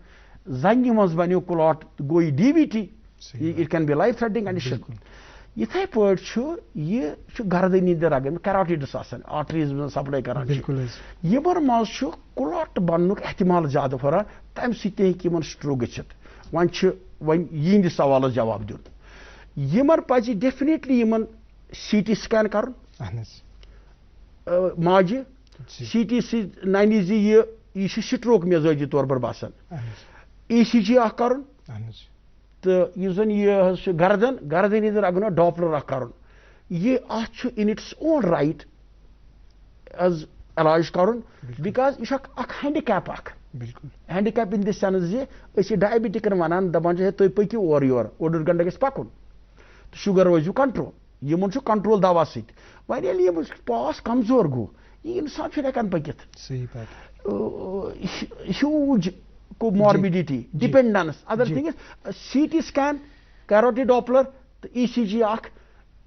zangi mus banu clot to go DVT it can be life threatening condition yithai pot chu ye chu gardani der agan carotid sasan arteries mein supply karan bilkul ye bar mas chu clot banuk ihtimal zyada fara tam site ki man stroke gechit wan chu wan yind sawal jawab dun ye mar paji definitely man CT scan karun माजे CT 90 ये stroke में जायज तौर पर बासन ECG अख करन तो यूजन ये गर्दन इधर अगनो डॉपलर अख करन ये अख in its own right as इलाज करन बिकॉज इस अख हैंडीकैप अख बिल्कुल हैंडीकैप इन दिस सेंस जे अस डायबिटिक वनान दपान जे तुम पकियो और योर ओडर गंडा गस पकुन तो शुगर रोजु कंट्रोल यमन छु कंट्रोल दवा सित वारियल यम पास कमजोर गो ये इंसान छ हेकन पकित सही बात huge comorbidity dependence other thing is CT scan carotid Doppler ECG अख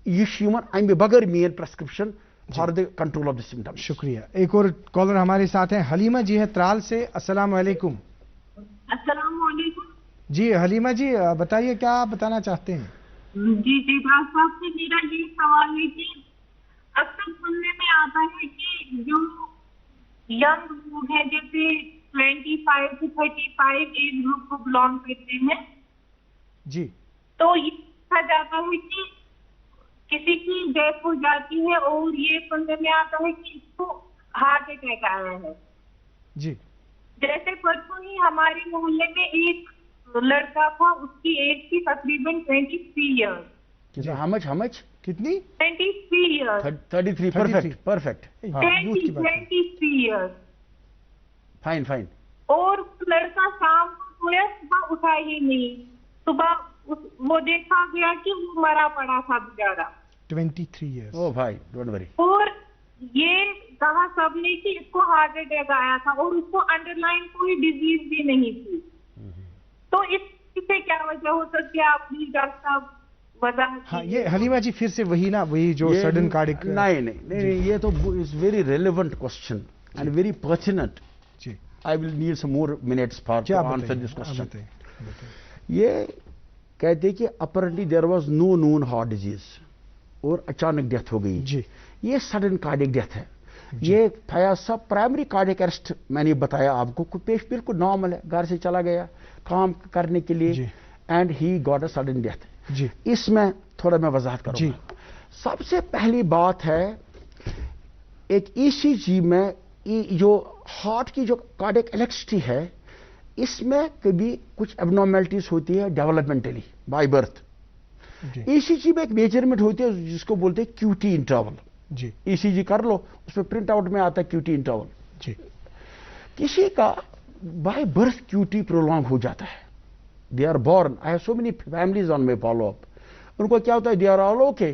ये ह्यूमन अमे बगैर main prescription for the control of the symptoms. शुक्रिया। एक और कॉलर हमारे साथ हैं, हलीमा जी है त्राल से। अस्सलाम वालेकुम। अस्सलाम वालेकुम जी हलीमा जी बताइए क्या आप बताना चाहते हैं? जी डॉक्टर साहब से मेरा ये सवाल है कि अक्सर सुनने में आता है कि जो यंग लोग हैं जैसे 25 से 35 एज ग्रुप को बिलोंग करते हैं जी, तो ये कहा जाता है कि किसी की डेथ हो जाती है और ये सुनने में आता है कि इसको हार्ट अटैक आया है जी। जैसे परसों ही हमारे मोहल्ले में एक लड़का था, उसकी एज थी तकरीबन 23 ईयर्स। how much कितनी? 23 ईयर्स। 33 perfect 23 years. फाइन। और लड़का शाम को सोया, सुबह उठा ही नहीं। सुबह वो देखा गया कि वो मरा पड़ा था बेचारा। 23 ईयर्स। ओ भाई डोंट वरी। और ये कहा सबने कि इसको हार्ट अटैक आया था और उसको अंडरलाइन कोई डिजीज भी नहीं थी। तो इससे क्या वजह हो सकती है, आप प्लीज डॉक्टर साहब बता। हाँ, ये हलीमा जी फिर से वही जो सडन कार्डिक। नहीं, ये तो is very relevant question and very pertinent जी। I will need some more minutes for to answer this question. ये कहते कि apparently there was no known heart disease और अचानक डेथ हो गई जी। ये सडन कार्डिक डेथ है। ये फयाज साहब प्राइमरी कार्डिक अरेस्ट मैंने बताया आपको, पेश बिल्कुल नॉर्मल है, घर से चला गया काम करने के लिए and he got a sudden death जी। इसमें थोड़ा मैं वजाहत करूंगा। सबसे पहली बात है एक ECG में जो हार्ट की जो कार्डिक इलेक्ट्रिसिटी है इसमें कभी कुछ एबनॉर्मेलिटीज होती है डेवलपमेंटली बाय बर्थ। ECG में एक मेजरमेंट होती है जिसको बोलते हैं QT इंटरवल जी। ECG कर लो, उसमें प्रिंट आउट में आता है QT इंटरवल जी। किसी का बाय बर्थ QT प्रोलॉन्ग हो जाता है, they are born, I have so many families on my follow up, उनको क्या होता है they are all okay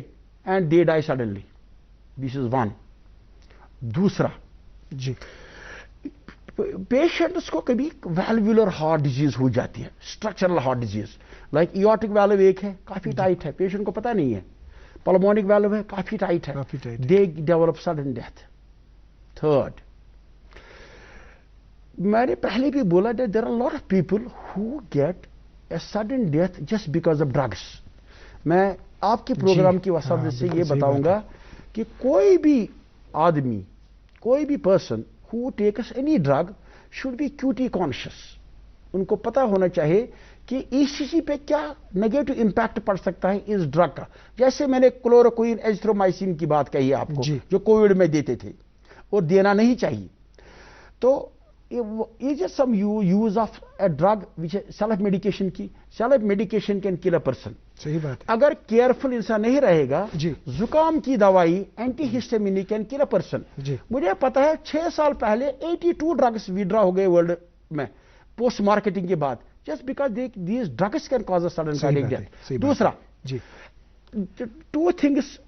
and they die suddenly, this is one. दूसरा जी, पेशेंट्स को कभी वैल्वुलर हार्ट डिजीज हो जाती है, structural heart disease, like aortic valve एक है काफी टाइट है, पेशेंट को पता नहीं है, पल्मोनिक वाल्व है काफी टाइट है, they develop sudden death. Third, मैंने पहले भी बोला that there are a lot of people who get a sudden death just because of drugs। मैं आपके प्रोग्राम की वजह से ये बताऊंगा कि कोई भी आदमी, कोई भी person who takes any drug should be QT conscious। उनको पता होना चाहिए कि ECG पे क्या नेगेटिव इंपैक्ट पड़ सकता है इस ड्रग का। जैसे मैंने क्लोरोक्विन एजिथ्रोमाइसिन की बात कही आपको, जो कोविड में देते थे और देना नहीं चाहिए। तो is there some use of a drug which is self medication की? Self medication can kill a person। सही बात है। अगर केयरफुल इंसान नहीं रहेगा, जुकाम की दवाई antihistaminic can kill a person. मुझे पता है 6 साल पहले 82 ड्रग्स विड्रॉ हो गए वर्ल्ड में पोस्ट मार्केटिंग के बाद, just because these drugs can cause a sudden cardiac death. दूसरा, 2 things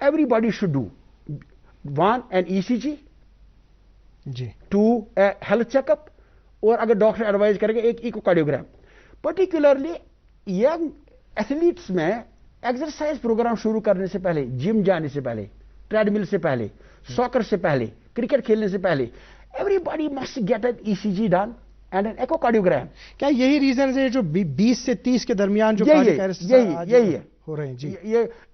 everybody should do, 1 an ECG, 2 health checkup, और अगर डॉक्टर एडवाइज करेंगे एक इकोकार्डियोग्राम। पर्टिकुलरली यंग एथलीट्स में एक्सरसाइज प्रोग्राम शुरू करने से पहले, जिम जाने से पहले, ट्रेडमिल से पहले, सॉकर से पहले, क्रिकेट खेलने से पहले, everybody must get an ECG done and an echocardiogram. क्या यही रीजन है जो 20 से 30 के दरमियान जो यही है हो रहे हैं? जी,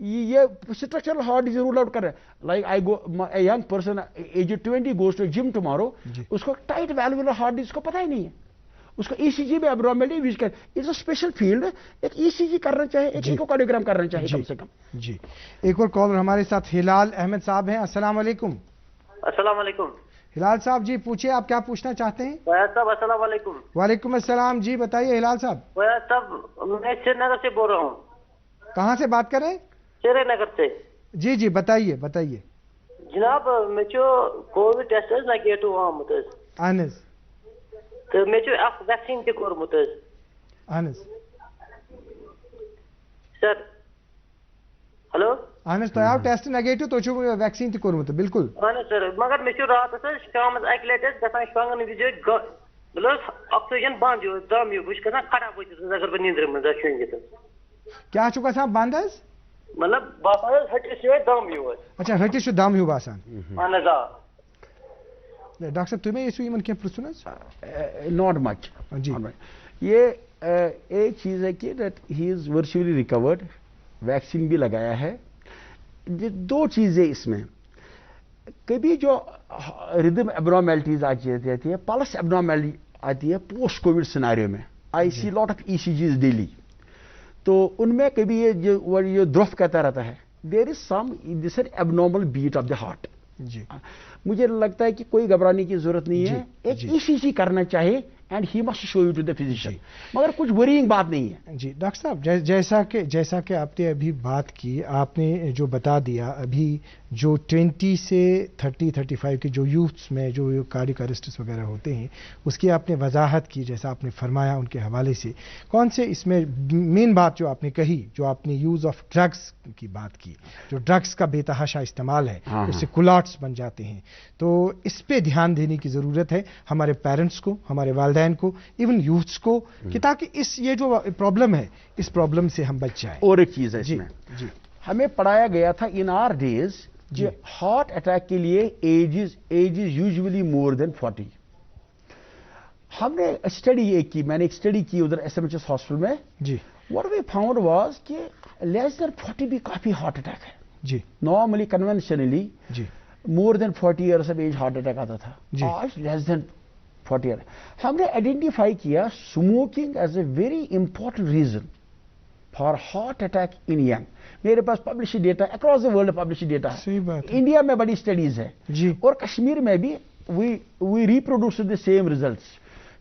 ये structural heart disease rule out कर रहे हैं। Like I go, a young person as 20 goes to gym tomorrow, उसको टाइट वैल्वुलर हार्ट डिजीज को पता ही नहीं है, उसको ECG में एब्नॉर्मलिटी यूज कर, इट्स अ स्पेशल फील्ड। एक ECG करना चाहिए, एक इकोकार्डियोग्राम करना चाहिए कम से कम। जी, एक और कॉलर हमारे साथ हिलाल अहमद साहब हैं। अस्सलाम वालेकुम। अस्सलाम वालेकुम। हिलाल साहब जी पूछिए, आप क्या पूछना चाहते हैं? साहब अस्सलाम वालेकुम। वालेकुम अस्सलाम जी, बताइए हिलाल साहब। साहब मैं श्रीनगर से बोल रहा हूँ। कहाँ से बात कर रहे हैं? श्रीनगर से। जी जी, बताइए बताइए। जनाब मे कोविड टेस्ट नेगेटिव आमुत तो मे वैक्सीन तक कोरमुत सर। हेलो अहन तो टेस्ट नेगेटिव तो वैक्सीन तक कोरमुत बिल्कुल। अहन सर, मगर मे रात शाम अक लट गसान शंगन विज ऑक्सीजन बंद दम बह खड़ा अगर बह नींद्र मज शंगित। क्या गसान बंद? मतलब बासान हटिस दम यूज। अच्छा, हटिस दम ह्यू बासान। अहन डॉक्टर साहब तुम्हें इसु यमन क्या प्रश्न? नॉट मच जी। ये एक चीज है कि that he is virtually recovered, vaccine भी लगाया है। 2 चीजें इसमें, कभी जो रिदम एब्नॉर्मैलिटीज आ जाती है, पल्स एब्नॉर्मैलिटी आती है पोस्ट कोविड सिनेरियो में। I see lot of ECGs daily, तो उनमें कभी ये ध्रुव कहता रहता है, there is some this abnormal beat of the heart. जी, मुझे लगता है कि कोई घबराने की जरूरत नहीं है, एक ECG करना चाहिए and he must show you to the physician, मगर कुछ वरीइंग बात नहीं है। जी डॉक्टर साहब, जैसा कि आपने अभी बात की, आपने जो बता दिया अभी, जो 20 से 30-35 के जो यूथ्स में जो कार्डियक अरेस्ट्स वगैरह होते हैं, उसकी आपने वजाहत की, जैसा आपने फरमाया उनके हवाले से। कौन से इसमें मेन बात जो आपने कही, जो आपने यूज़ ऑफ ड्रग्स की बात की, जो ड्रग्स का बेतहाशा इस्तेमाल है, उससे कुलाट्स बन जाते हैं, तो इस पे ध्यान देने की ज़रूरत है हमारे पेरेंट्स को, हमारे वालिदैन को, इवन यूथ्स को, कि ताकि ये जो प्रॉब्लम है, इस प्रॉब्लम से हम बच जाएं। और एक चीज़ है इसमें, जी हमें पढ़ाया गया था इन आवर डेज, जो हार्ट अटैक के लिए age is usually more than 40। हमने स्टडी एक की, मैंने एक स्टडी की उधर SMHS हॉस्पिटल में जी। व्हाट वी फाउंड वाज कि लेस देन 40 भी काफी हार्ट अटैक है जी। नॉर्मली कन्वेंशनली जी more than 40 years of age heart attack आता था, आज लेस देन 40 ईयर। हमने आइडेंटिफाई किया smoking as a very important reason for heart attack in young. मेरे पास publish data, across the world publish data है, India में बड़ी स्टडीज है जी, और कश्मीर में भी we reproduce the same results.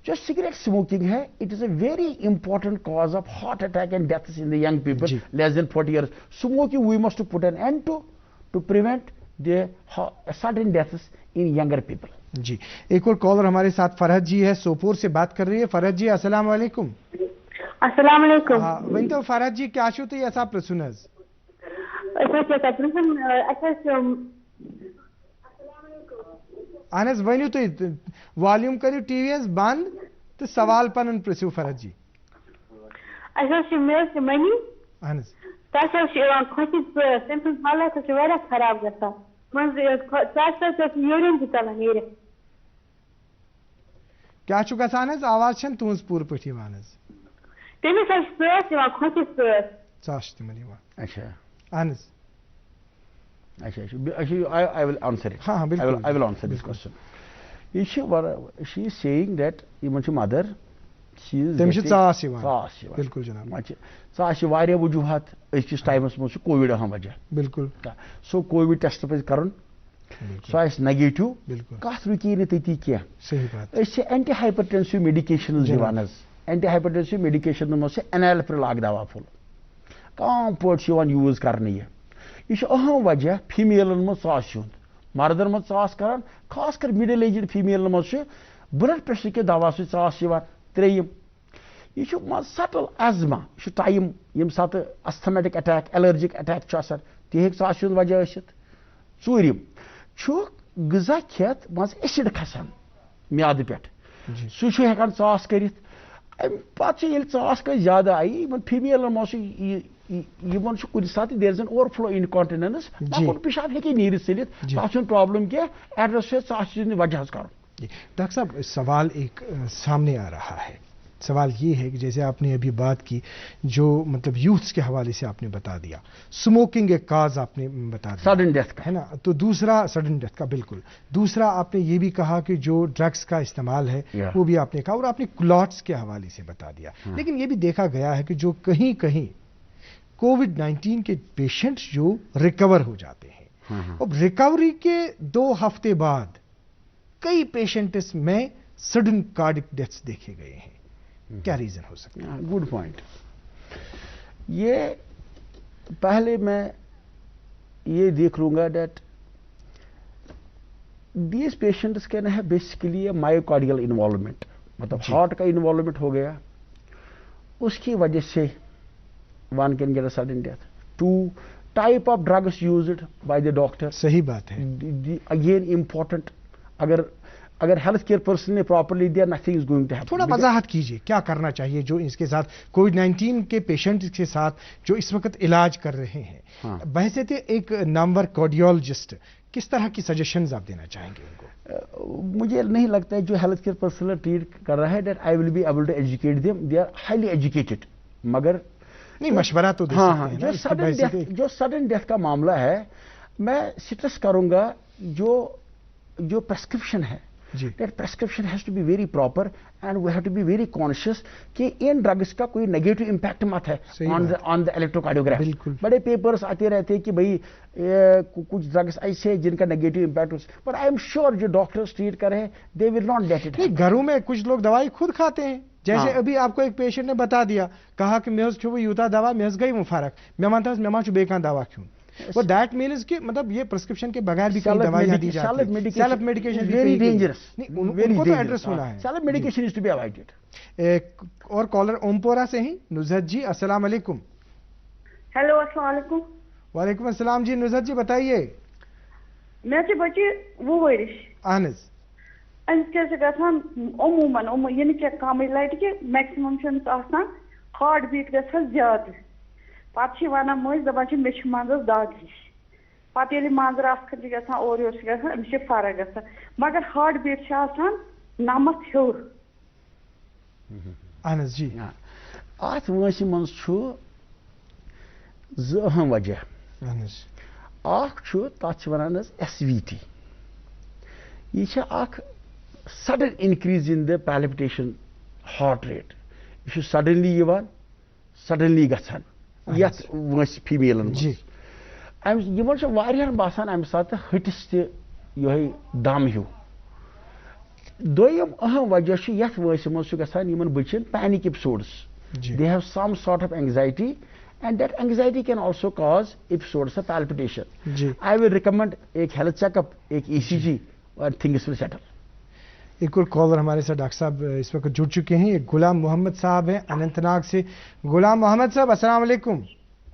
जो सिगरेट स्मोकिंग है, it is a very important cause of heart attack and deaths in the young people less than 40 years. Smoking we must put an end to prevent the sudden deaths in younger people. जी, एक और collar हमारे साथ फरहत जी है, सोपोर से बात कर रही है। फरहत जी अस्सलाम वालेकुम। अस्सलाम वालेकुम। वहीं तो फरहत जी क्या शुरू है ऐसा प्रश्न? اہن حظ ؤنِو تُہۍ والیوم کٔرِو ٹی وی یس بنٛد تہٕ سوال پنُن پرٛژھِو فرحت جی. اَسہِ حظ چھِ مےٚ حظ چھِ مٔمی اہن حظ تَس حظ چھِ یِوان کھۄچہِ ژٲس تٔمۍ سٕنٛز حالت حظ چھِ واریاہ خراب گژھان منٛزٕ ژاسہِ حظ یوٗریٖن تہِ ژلان نیٖرِتھ. کیٛاہ چھُ گژھان حظ آواز چھَنہٕ تُہٕنٛز پوٗرٕ پٲٹھۍ یِوان حظ. تٔمِس حظ چھِ ژٲس یِوان کھۄچہِ ژٲس. ژاس چھِ تِمن یِوان. اچھا اہن حظ. I will answer it. ہاں بالکل. I will answer this question. She is saying that یِمن چھِ mother. تٔمِس چھِ ژاس یِوان. ژاس یِوان. بالکل جناب. ژاس چھِ واریاہ وجوٗہات أزکِس ٹایمَس منٛز چھُ کووِڈ اہم وجہ. بالکل. سو کووِڈ ٹیسٹ پَزِ کَرُن. سُہ آسہِ نَگیٹِو. بالکل. کَتھ رُکے نہٕ تٔتی کینٛہہ. صحیح بات. أسۍ چھِ اینٹی ہایپرٹینسِو میڈِکیشنٕز دِوان حظ. اینٹی ہایپرٹینسِو میڈِکیشنَن منٛز چھِ انیلپرِل اکھ دوا پھوٚل. عام پٲٹھۍ چھُ یِوان یوٗز کرنہٕ یہِ چھُ اہم وجہ فیٖمیلن منٛز ژاسہِ ہُنٛد. مردن منٛز ژاس کران خاص کر مِڈل ایجڈ فیٖمیلن منٛز چھُ بلڈ پریشر کہِ دوا سۭتۍ ژاس یِوان. ترٛیٚیِم یہِ چھُ سٹل ایزما یہِ چھُ ٹایم ییٚمہِ ساتہٕ استھمیٹک اٹیک ایلرجک اٹیک چھُ آسان تہِ ہیٚکہِ ژاسہِ ہُنٛد وجہ ٲسِتھ. ژوٗرِم چھُ غذا کھٮ۪تھ منٛزٕ ایسِڈ کھسان میادٕ پٮ۪ٹھ سُہ چھُ ہٮ۪کان ژاس کٔرِتھ. اَمہِ پتہٕ چھِ ییٚلہِ ژاس کٲنٛسہِ زیادٕ آیہِ یِمن فیٖمیلن منٛز چھُ یِمن چھُ کُنہِ ساتہٕ دیر از این اوور فلو انکانٹیننس لۄکُٹ پِشاب ہیٚکہِ نیٖرِتھ ژٔلِتھ تَتھ چھُنہٕ پرابلم کینٛہہ ایڈرس چھُ ژاسہِ ہٕنٛدِ وجہ حظ کَرُن. ڈاکٹر صاحب سوال ایک سامنے آ رہا ہے. سوال یہ ہے کہ جیسے آپ نے ابھی بات کی جو مطلب یوتھس کے حوالے سے آپ نے بتا دیا اسموکنگ ایک کاز آپ نے بتا دیا سڈن ڈیتھ کا ہے نا. تو دوسرا سڈن ڈیتھ کا بالکل. دوسرا آپ نے یہ بھی کہا کہ جو ڈرگس کا استعمال ہے وہ بھی آپ نے کہا اور آپ نے کلاٹس کے حوالے سے بتا دیا. لیکن یہ بھی دیکھا گیا ہے کہ جو کہیں کہیں کووڈ-19 کے پیشنٹس جو ریکور ہو جاتے ہیں اب ریکوری کے 2 ہفتے بعد کئی پیشنٹس میں سڈن کارڈک ڈیتھس دیکھے گئے ہیں. کیا ریزن ہو سکتا ہے؟ Good point. یہ پہلے میں یہ دیکھ لوں گا that these patients can have basically a myocardial involvement مطلب ہارٹ کا انوالومنٹ ہو گیا اس کی وجہ سے one can get a sudden death. 2 type of drugs used by the doctor. صحیح بات ہے. Again important. اگر ہیلتھ کیئر پرسن نے پراپرلی دیا nothing is going to happen. تھوڑا وضاحت کیجیے کیا کرنا چاہیے جو اس کے ساتھ کووڈ-19 کے پیشنٹ کے ساتھ جو اس وقت علاج کر رہے ہیں بحیثیت ایک نامور کارڈیولوجسٹ کس طرح کی سجیشنز آپ دینا چاہیں گے ان کو؟ مجھے نہیں لگتا ہے جو ہیلتھ کیئر پرسنل ٹریٹ کر رہا ہے that I will be able to educate them. They are highly educated. مگر نہیں مشورہ تو ہاں جو سڈن ڈیتھ کا معاملہ ہے میں سٹریس کروں گا جو پرسکرپشن ہے that prescription has to be very proper and we have to be very conscious کہ ان ڈرگس کا کوئی نیگیٹو امپیکٹ مت ہے آن دا الیکٹروکارڈیوگراف. بڑے پیپرس آتے رہتے ہیں کہ بھائی کچھ ڈرگس ایسے ہیں جن کا negative impact but I am sure جو ڈاکٹرس ٹریٹ کر رہے ہیں دے ول ناٹ لیٹ اٹ. گھروں میں کچھ لوگ دوائی خود کھاتے ہیں جیسے ابھی آپ کو ایک پیشنٹ نے بتا دیا کہا کہ میں کھیو یوتا دوا میں گئی وہ فرق میں مانتا میں ما بیکاں دوا کھیون وہ دیٹ مینز کہ مطلب یہ پرسکرپشن کے بغیر بھی دوائیاں دی جاتی ہیں. سیلف میڈیکیشن ویری ڈینجرس ان کو تو ایڈریس ہونا ہے. Self medication is to be avoided. اور کالر اومپورا سے ہیں نزہت جی. السلام علیکم. ہیلو السلام علیکم. وعلیکم السلام جی. نزہت جی بتائیے. میں چھِ بچہِ 20 ؤرِش. اہن حظ. أمِس کیٛاہ چھِ گژھان عموٗماً یہِ نہٕ کینٛہہ کَمٕے لَٹہِ کہِ میکسِمم چھُ أمِس آسان ہارٹ بیٖٹ گژھان زیادٕ پَتہٕ چھِ وَنان مٔنٛزۍ دَپان چھِ مےٚ چھِ منٛزَس دَگ ہِش پَتہٕ ییٚلہِ منٛزٕ رَژھ کھنٛڈ چھِ گژھان اورٕ یورٕ چھِ گژھان أمِس چھِ فرق گژھان مگر ہارٹ بیٖٹ چھِ آسان 90 ہیوٚر. اہن حظ جی. اَتھ وٲنٛسہِ منٛز چھُ 2 اہم وجہ. اہن حظ. اکھ چھُ تَتھ چھِ وَنان حظ SVT. یہِ چھِ اکھ sudden increase in the palpitation heart rate. یہ چھُ suddenly یِوان suddenly گژھان یتھ وٲنٛسہِ فیٖمیلن منٛز. یِمن چھُ واریاہن باسان امہِ ساتہٕ ہٹِس تہِ یِہوے دم ہیوٗ. دوٚیِم اہم وجہ چھُ یتھ وٲنٛسہِ منٛز چھُ گژھان یِمن بچن panic ایپسوڈس. They have some sort of anxiety and that anxiety can also cause episodes of palpitation. I will recommend ایک health checkup, ایک ECG and things will settle. ایک اور کالر ہمارے ساتھ ڈاکٹر صاحب اس وقت جڑ چکے ہیں. ایک غلام محمد صاحب ہیں اننت ناگ سے. غلام محمد صاحب السلام علیکم.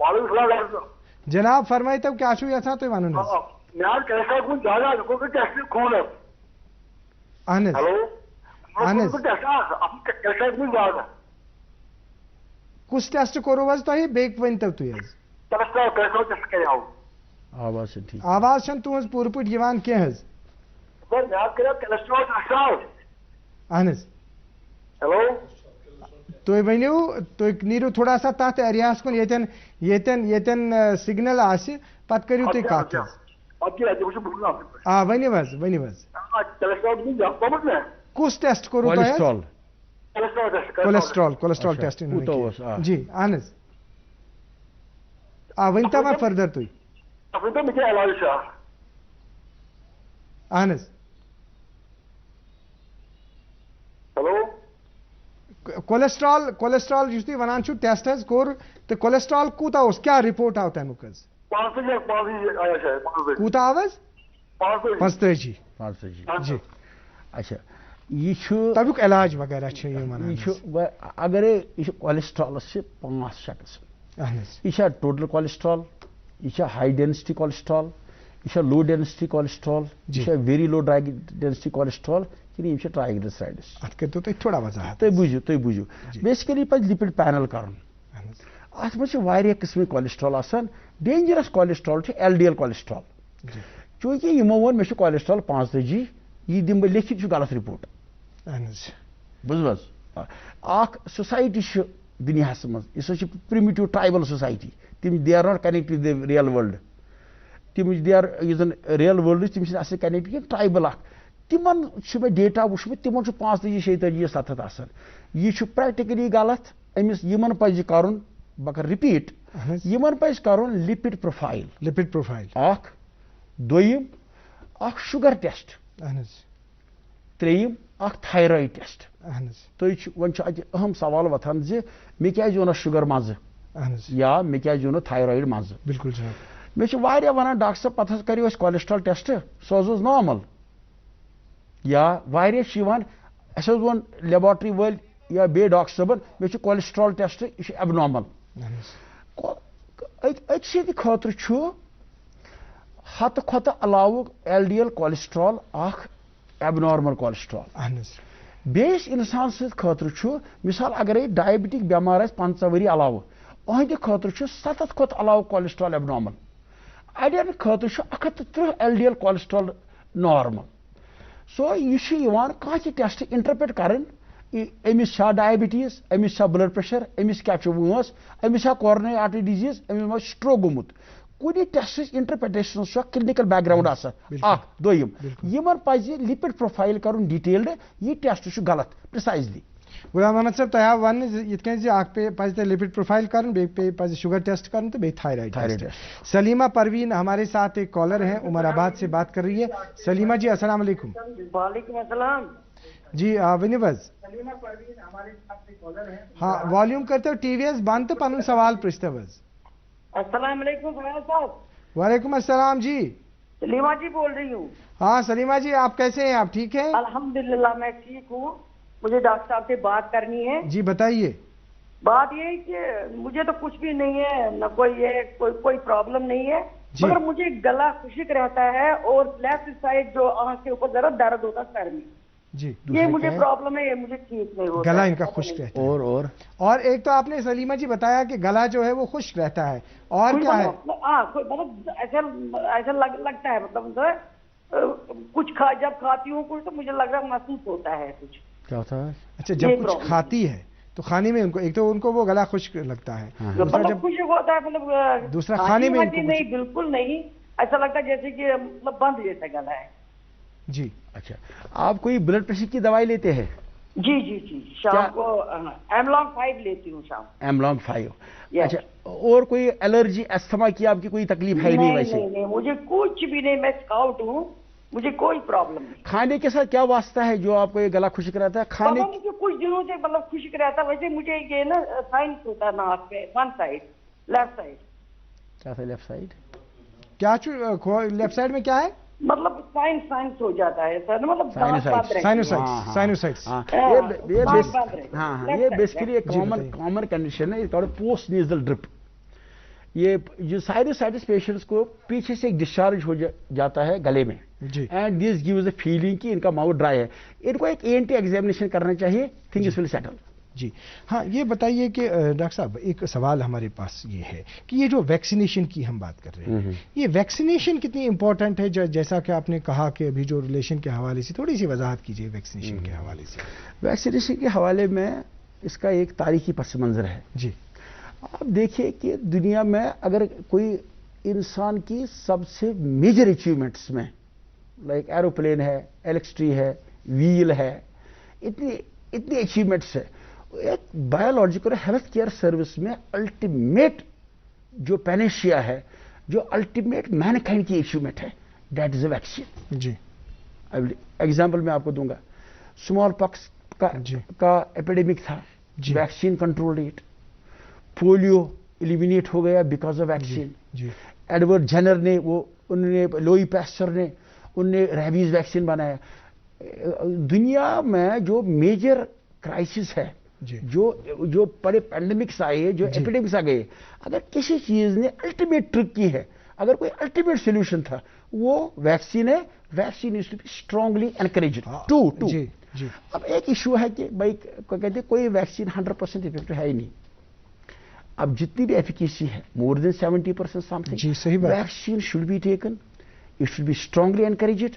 وعلیکم السلام ڈاکٹر صاحب. جناب فرمائی تو کیا چھو یژھان تُہۍ وَنُن حظ؟ مےٚ حظ کیٚنٛہہ کُن زیادٕ گوٚو ٹیسٹ خوٗنس اہن حظ ہیلو اہن حظ کس ٹیسٹ کوٚروٕ حظ تۄہہِ بیٚیہِ ؤنۍتو تُہۍ حظ کیلسٹرال ٹیسٹ کریاو آواز چھِ ٹھیک آواز چھَنہٕ تُہٕنٛز پوٗرٕ پٲٹھۍ یِوان کینٛہہ حظ سر مےٚ حظ کریاو کیلسٹرال ٹیسٹ اہن حظ ہیلو تُہۍ ؤنِو تُہۍ نیٖرِو تھوڑا سا تتھ ایریاہس کُن ییٚتٮ۪ن سِگنل آسہِ پتہٕ کٔرِو تُہۍ کتھ حظ ؤنِو حظ ؤنِو حظ کُس ٹیسٹ کوٚروٕ تۄہہِ کولیسٹرال ٹیسٹ جی اہن حظ ؤنۍتو وۄنۍ فٔردر تُہۍ اہن حظ کولیسٹرال یُس تُہۍ وَنان چھُو ٹیسٹ حظ کوٚر تہٕ کولیسٹرال کوٗتاہ اوس کیٛاہ رِپورٹ آو تَمیُک حظ کوٗتاہ آو حظ 45 جی اچھا یہ تمیُک علاج وغیرہ چھِ یِم وَنان یہ اگرے یہ کولیسٹرالس چھِ 5 شخص یہ ٹوٹل کولیسٹرال یہ ہائی ڈینسٹی کولیسٹرال یہ لو ڈینسٹی کولیسٹرال یہ ویری لو ڈینسٹی کولیسٹرال کِنہٕ یِم چھِ ٹرائیگلسرائڈس اتھ کٔرۍتو تُہۍ تھوڑا وضاحت تُہۍ بوٗزِو بیسِکلی پَزِ لِپِڈ پینل کَرُن اتھ منٛز چھِ واریاہ قٕسمٕکۍ کولیسٹرال آسان ڈینجرس کولیسٹرال چھُ ایل ڈی ایل کولیسٹرال چوٗنٛکہِ یِمو ووٚن مےٚ چھُ کولیسٹرال 45 یہِ دِمہٕ بہٕ لیکھِتھ چھُ غلط رِپورٹ بوٗزوٕ حظ اکھ سوسایٹی چھِ دُنیاہس منٛز یُس حظ چھِ پرٛمِٹِو ٹرٛایبل سوسایٹی تِم they are not connect with the real world تِم دے آر یُس زن ریل وٲلڈ تِم چھِنہٕ اَصلی کنیکٹ کینٛہہ ٹرٛایبل اکھ تِمن چھُ مےٚ ڈیٹا وٕچھمُت تِمن چھُ 45 46 47 آسان یہِ چھُ پریکٹِکلی غلط أمِس یِمن پزِ کرُن بہٕ کرٕ رِپیٖٹ یِمن پزِ کرُن لِپِڈ پروفایل اکھ دوٚیِم اکھ شُگر ٹیسٹ ترٛیٚیِم اکھ تھایرایِڈ ٹیسٹ وۄنۍ چھُ اتہِ اہم سوال وۄتھان زِ مےٚ کیازِ اوٚنُس شُگر منٛزٕ یا مےٚ کیازِ اوٚنُس تھایرایِڈ منٛزٕ بالکل مےٚ چھِ واریاہ وَنان ڈاکٹر صٲب پتہٕ حظ کریو اَسہِ کولیسٹرال ٹیسٹ سُہ حظ اوس نارمل یا واریاہ چھِ یِوان اَسہِ حظ ووٚن لیبارٹری وٲلۍ یا بیٚیہِ ڈاکٹر صٲبن مےٚ چھُ کولیسٹرال ٹیسٹ یہِ چھُ ایب نارمل أکسٕے خٲطرٕ چھُ ہتہٕ کھۄتہٕ علاوٕ ایل ڈی ایل کولیسٹرال اکھ ایب نارمل کولیسٹرال بیٚیِس اِنسان سٕنٛدِ خٲطرٕ چھُ مِثال اگرے ڈایبٹِک بٮ۪مار آسہِ 15 ؤری علاوٕ أہنٛدِ خٲطرٕ چھُ 7 کھۄتہٕ علاوٕ کولیسٹرال ایب نارمل اڑٮ۪ن خٲطرٕ چھُ 130 L D L cholesterol normal سو یہِ چھُ یِوان کانٛہہ تہِ ٹیسٹ انٹرپریٹ کرٕنۍ أمِس چھا ڈایبٹیٖز أمِس چھا بلڈ پریشر أمِس کیٛاہ چھُ وٲنٛس أمِس چھا کورونری آرٹری ڈِزیٖز أمِس ما چھُ سٹروک گوٚمُت کُنہِ ٹیسٹٕچ انٹرپریٹیشن چھُ کلنِکل بیک گراوُنڈ آسان اکھ دوٚیِم یِمن پزِ لِپِڈ پروفایل کرُن ڈِٹیلڈ یہِ ٹیسٹ چھُ غلط پرٛسایزلی غلام محمد صٲب تۄہہِ آو وننہٕ زِ یِتھ کٔنۍ زِ اکھ پزِ تۄہہِ لِپِڈ پروفائل کرُن بیٚیہِ پزِ شُگر ٹیسٹ کرُن تہٕ بیٚیہِ تھایرایڈ ٹیسٹ سلیما پروین ہمارے ساتھ ایک کالر ہیں عمر آباد سے بات کر رہی ہے سلیما جی السلام علیکم وعلیکم السلام جی ؤنِو حظ ہاں والیوم کٔرۍتو ٹی وی یس بنٛد تہٕ پنُن سوال پرٛژھتو حظ السلام علیکم فیاض صاحب وعلیکم السلام جی سلیما جی بول رہی ہوں ہاں سلیما جی آپ کیسے ہیں آپ ٹھیک ہیں الحمدللہ میں ٹھیک ہوں مجھے ڈاکٹر صاحب سے بات کرنی ہے جی بتائیے بات یہ ہے کہ مجھے تو کچھ بھی نہیں ہے نہ کوئی پرابلم نہیں ہے مگر مجھے گلا خشک رہتا ہے اور لیفٹ سائڈ جو آنکھ کے اوپر ذرا درد ہوتا ہے سر میں جی یہ مجھے پرابلم ہے یہ مجھے ٹھیک نہیں ہوتا گلا ان کا خشک رہتا ہے اور ایک تو آپ نے سلیما جی بتایا کہ گلا جو ہے وہ خشک رہتا ہے اور کیا ہے مطلب ایسا لگتا ہے مطلب کچھ جب کھاتی ہوں کچھ تو مجھے لگ رہا محسوس ہوتا ہے کچھ کیا ہوتا ہے اچھا جب کچھ کھاتی ہے تو کھانے میں ایک تو ان کو وہ گلا خشک لگتا ہے مطلب خشک ہوتا ہے مطلب دوسرا کھانے میں نہیں بالکل نہیں ایسا لگتا ہے جیسے کہ مطلب بند جیسا گلا ہے جی اچھا آپ کوئی بلڈ پریشر کی دوائی لیتے ہیں جی جی جی شام کو ایملانگ 5 لیتی ہوں شام ایملانگ 5 اچھا اور کوئی الرجی استھما کی آپ کی کوئی تکلیف ہے نہیں ویسے نہیں مجھے کچھ بھی نہیں میں اسکاؤٹ ہوں مجھے کوئی پرابلم نہیں کھانے کے ساتھ کیا واسطہ ہے جو آپ کو یہ گلا خشک رہتا ہے کھانے مجھے کچھ دنوں سے مطلب خشک رہتا ہے ویسے مجھے یہ نا سائنس ہوتا ہے ناک پہ ون سائڈ لیفٹ سائڈ کیا تھا لیفٹ سائڈ کیا لیفٹ سائڈ میں کیا ہے مطلب سائنس ہو جاتا ہے سر مطلب یہ بیسیکلی ایک کامن کنڈیشن ہے پوسٹ نیزل ڈرپ یہ جو سائنوسائٹس پیشنٹس کو پیچھے سے ایک ڈسچارج ہو جاتا ہے گلے میں and this gives a feeling कि इनका माउथ ड्राई है, इनको एक ENT एग्जामिनेशन करना चाहिए, थिंग्स विल सेटल। जी हाँ, ये बताइए कि डॉक्टर साहब एक सवाल हमारे पास ये है कि ये जो वैक्सीनेशन की हम बात कर रहे हैं, ये वैक्सीनेशन कितनी इंपॉर्टेंट है? जैसा कि आपने कहा कि अभी जो रिलेशन के हवाले से थोड़ी सी वजाहत कीजिए वैक्सीनेशन के हवाले से। वैक्सीनेशन के हवाले में इसका एक तारीखी पस मंजर है जी। आप देखिए कि दुनिया में अगर कोई इंसान की सबसे मेजर अचीवमेंट्स में लाइक एरोप्लेन है, LX-3 है, व्हील है, इतनी अचीवमेंट्स है, एक बायोलॉजिकल हेल्थ केयर सर्विस में अल्टीमेट जो पैनेशिया है, जो अल्टीमेट मैनकाइंड की अचीवमेंट है, दैट इज अ वैक्सीन। जी एग्जाम्पल मैं आपको दूंगा, स्मॉल पॉक्स का एपिडेमिक था, vaccine control it, polio eliminate हो गया because of vaccine. Edward Jenner ने उन्होंने लोई पैस्चर ने उनने रेबीज वैक्सीन बनाया। दुनिया में जो मेजर क्राइसिस है, जो बड़े पैंडेमिक्स आए, जो एपिडेमिक्स आ गए, अगर किसी चीज ने अल्टीमेट ट्रिक की है, अगर कोई अल्टीमेट सोल्यूशन था, वो वैक्सीन है। Vaccine is to be strongly encouraged too. अब एक इशू है कि भाई कहते हैं कोई वैक्सीन 100% इफेक्टिव है ही नहीं। अब जितनी भी एफिकेसी है, मोर देन 70% समथिंग, जी सही बात। Vaccine should be taken, it should be strongly encouraged,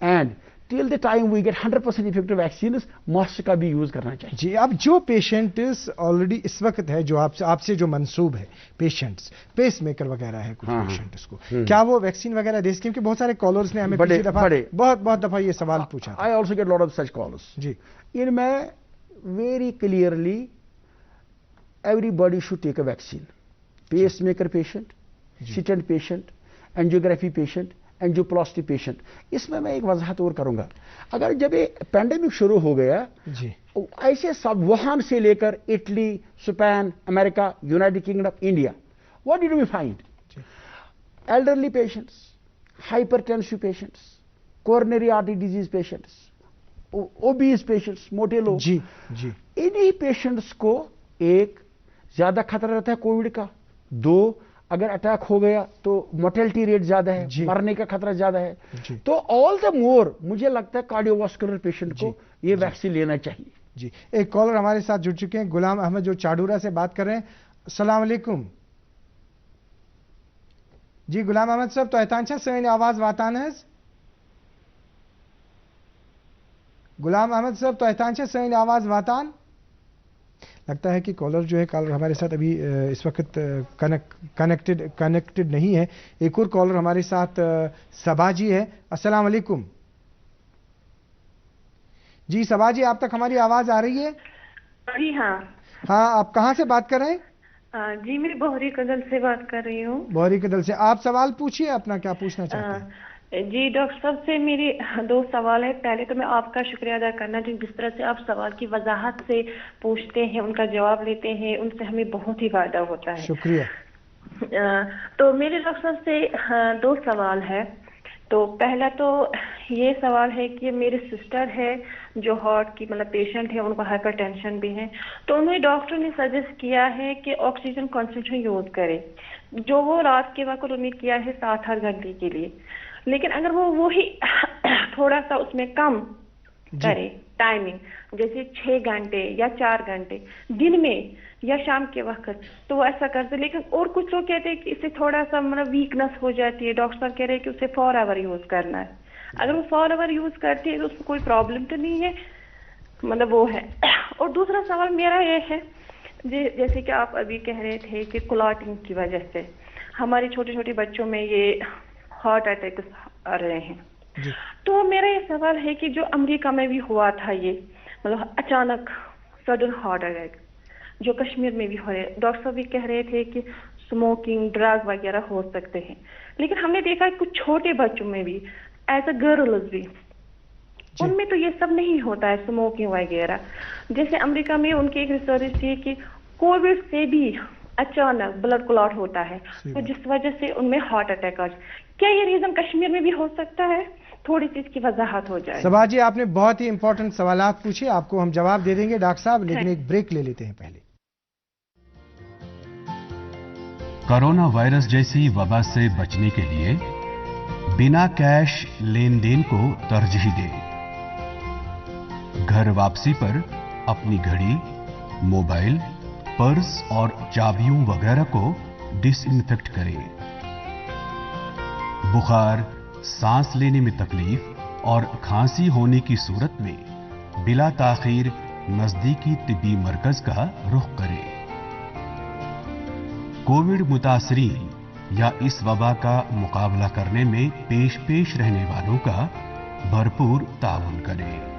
and till the time we get 100% effective vaccine, mask का भी यूज करना चाहिए। जी, अब जो पेशेंट ऑलरेडी इस वक्त है, जो आपसे जो मंसूब है, पेशेंट्स पेस मेकर वगैरह है कुछ पेशेंट्स को, क्या वो वैक्सीन वगैरह दे सकें? क्योंकि बहुत सारे कॉलर्स ने हमें पिछली दफा बहुत दफा ये सवाल पूछा। I also get lot of such calls. जी, इनमें very clearly everybody should take a vaccine. Pacemaker patient, stent patient, angiography patient, angioplasty patient. इसमें मैं एक वजाहत और करूंगा। अगर जब ये पैंडेमिक शुरू हो गया जी, ऐसे सब वुहान से लेकर Italy, Spain, America, United kingdom, India, what did we find? Elderly patients, hypertensive patients, coronary artery disease patients, obese patients, मोटे लोग, जी जी, इन्हीं पेशेंट्स को एक ज्यादा खतरा रहता है कोविड का, दो अगर अटैक हो गया तो मोर्टेलिटी रेट ज्यादा है, मरने का खतरा ज्यादा है। तो ऑल द मोर मुझे लगता है कार्डियोवास्कुलर पेशेंट को ये वैक्सीन लेना चाहिए। जी, एक कॉलर हमारे साथ जुड़ चुके हैं, गुलाम अहमद, जो चाडूरा से बात कर रहे हैं। अस्सलाम वालेकुम जी गुलाम अहमद साहब, तो एहतांशा से आवाज वातान है। गुलाम अहमद साहब, तो एहतांशा से आवाज वातान। लगता है कि कॉलर जो है कॉलर हमारे साथ अभी इस वक्त कनेक्टेड नहीं है। एक और कॉलर हमारे साथ सबा जी है। अस्सलाम वालेकुम जी। सबा जी, आप तक हमारी आवाज आ रही है? जी हाँ। हाँ, आप कहाँ से बात कर रहे हैं? जी, मैं बोहरी कदल से बात कर रही हूँ। बोहरी कदल से। आप सवाल पूछिए अपना, क्या पूछना चाहते हैं? जी डॉक्टर साहब से मेरी दो सवाल है। पहले तो मैं आपका शुक्रिया अदा करना चाहिए, जिस तरह से आप सवाल की वजाहत से पूछते हैं, उनका जवाब लेते हैं, उनसे हमें बहुत ही फायदा होता है। शुक्रिया। तो मेरे डॉक्टर साहब से दो सवाल है। तो पहला तो ये सवाल है कि मेरे सिस्टर है जो हार्ट की मतलब पेशेंट है, उनको हाइपरटेंशन भी है, तो उन्हें डॉक्टर ने सजेस्ट किया है कि ऑक्सीजन कॉन्सेंट्रेशन यूज करे, जो वो रात के वक्त उन्होंने किया है 7-8 घंटे के लिए। लेकिन अगर वो ही थोड़ा सा उसमें कम करे टाइमिंग, जैसे 6 घंटे या 4 घंटे दिन में या शाम के वक्त, तो वो ऐसा करते। लेकिन और कुछ लोग कहते हैं कि इससे थोड़ा सा मतलब वीकनेस हो जाती है। डॉक्टर साहब कह रहे हैं कि उसे 4 आवर यूज करना है। अगर वो 4 आवर यूज करती है तो उसको कोई प्रॉब्लम तो नहीं है, मतलब वो है। और दूसरा सवाल मेरा ये है, जैसे कि आप अभी कह रहे थे कि क्लॉटिंग की वजह से हमारे छोटे छोटे बच्चों में ये हार्ट अटैक आ रहे हैं, तो मेरा ये सवाल है कि जो अमेरिका में भी हुआ था ये मतलब अचानक सडन हार्ट अटैक, जो कश्मीर में भी हो रहे, डॉक्टर साहब भी कह रहे थे कि स्मोकिंग, ड्रग वगैरह हो सकते हैं। लेकिन हमने देखा कुछ छोटे बच्चों में भी, एज अ गर्ल्स भी, उनमें तो ये सब नहीं होता है स्मोकिंग वगैरह। जैसे अमेरिका में उनकी एक रिसर्च थी कि कोविड से भी अचानक ब्लड क्लॉट होता है, तो जिस वजह से उनमें हार्ट अटैक आ जाए। क्या ये रीजन कश्मीर में भी हो सकता है? थोड़ी सी इसकी वजाहत हो जाए। सबा जी, आपने बहुत ही इंपॉर्टेंट सवालात पूछे, आपको हम जवाब दे देंगे डॉक्टर साहब, लेकिन एक ब्रेक ले लेते हैं पहले। कोरोना वायरस जैसी वबा से बचने के लिए बिना कैश लेन देन को तरजीह दें। घर वापसी पर अपनी घड़ी, मोबाइल, पर्स और चाबियों वगैरह को डिसइंफेक्ट करें। बुखार, सांस लेने में तकलीफ और खांसी होने की सूरत में बिला ताखीर नजदीकी तिब्बी मरकज का रुख करें। कोविड मुतासरीन या इस वबा का मुकाबला करने में पेश रहने वालों का भरपूर ताउन करें।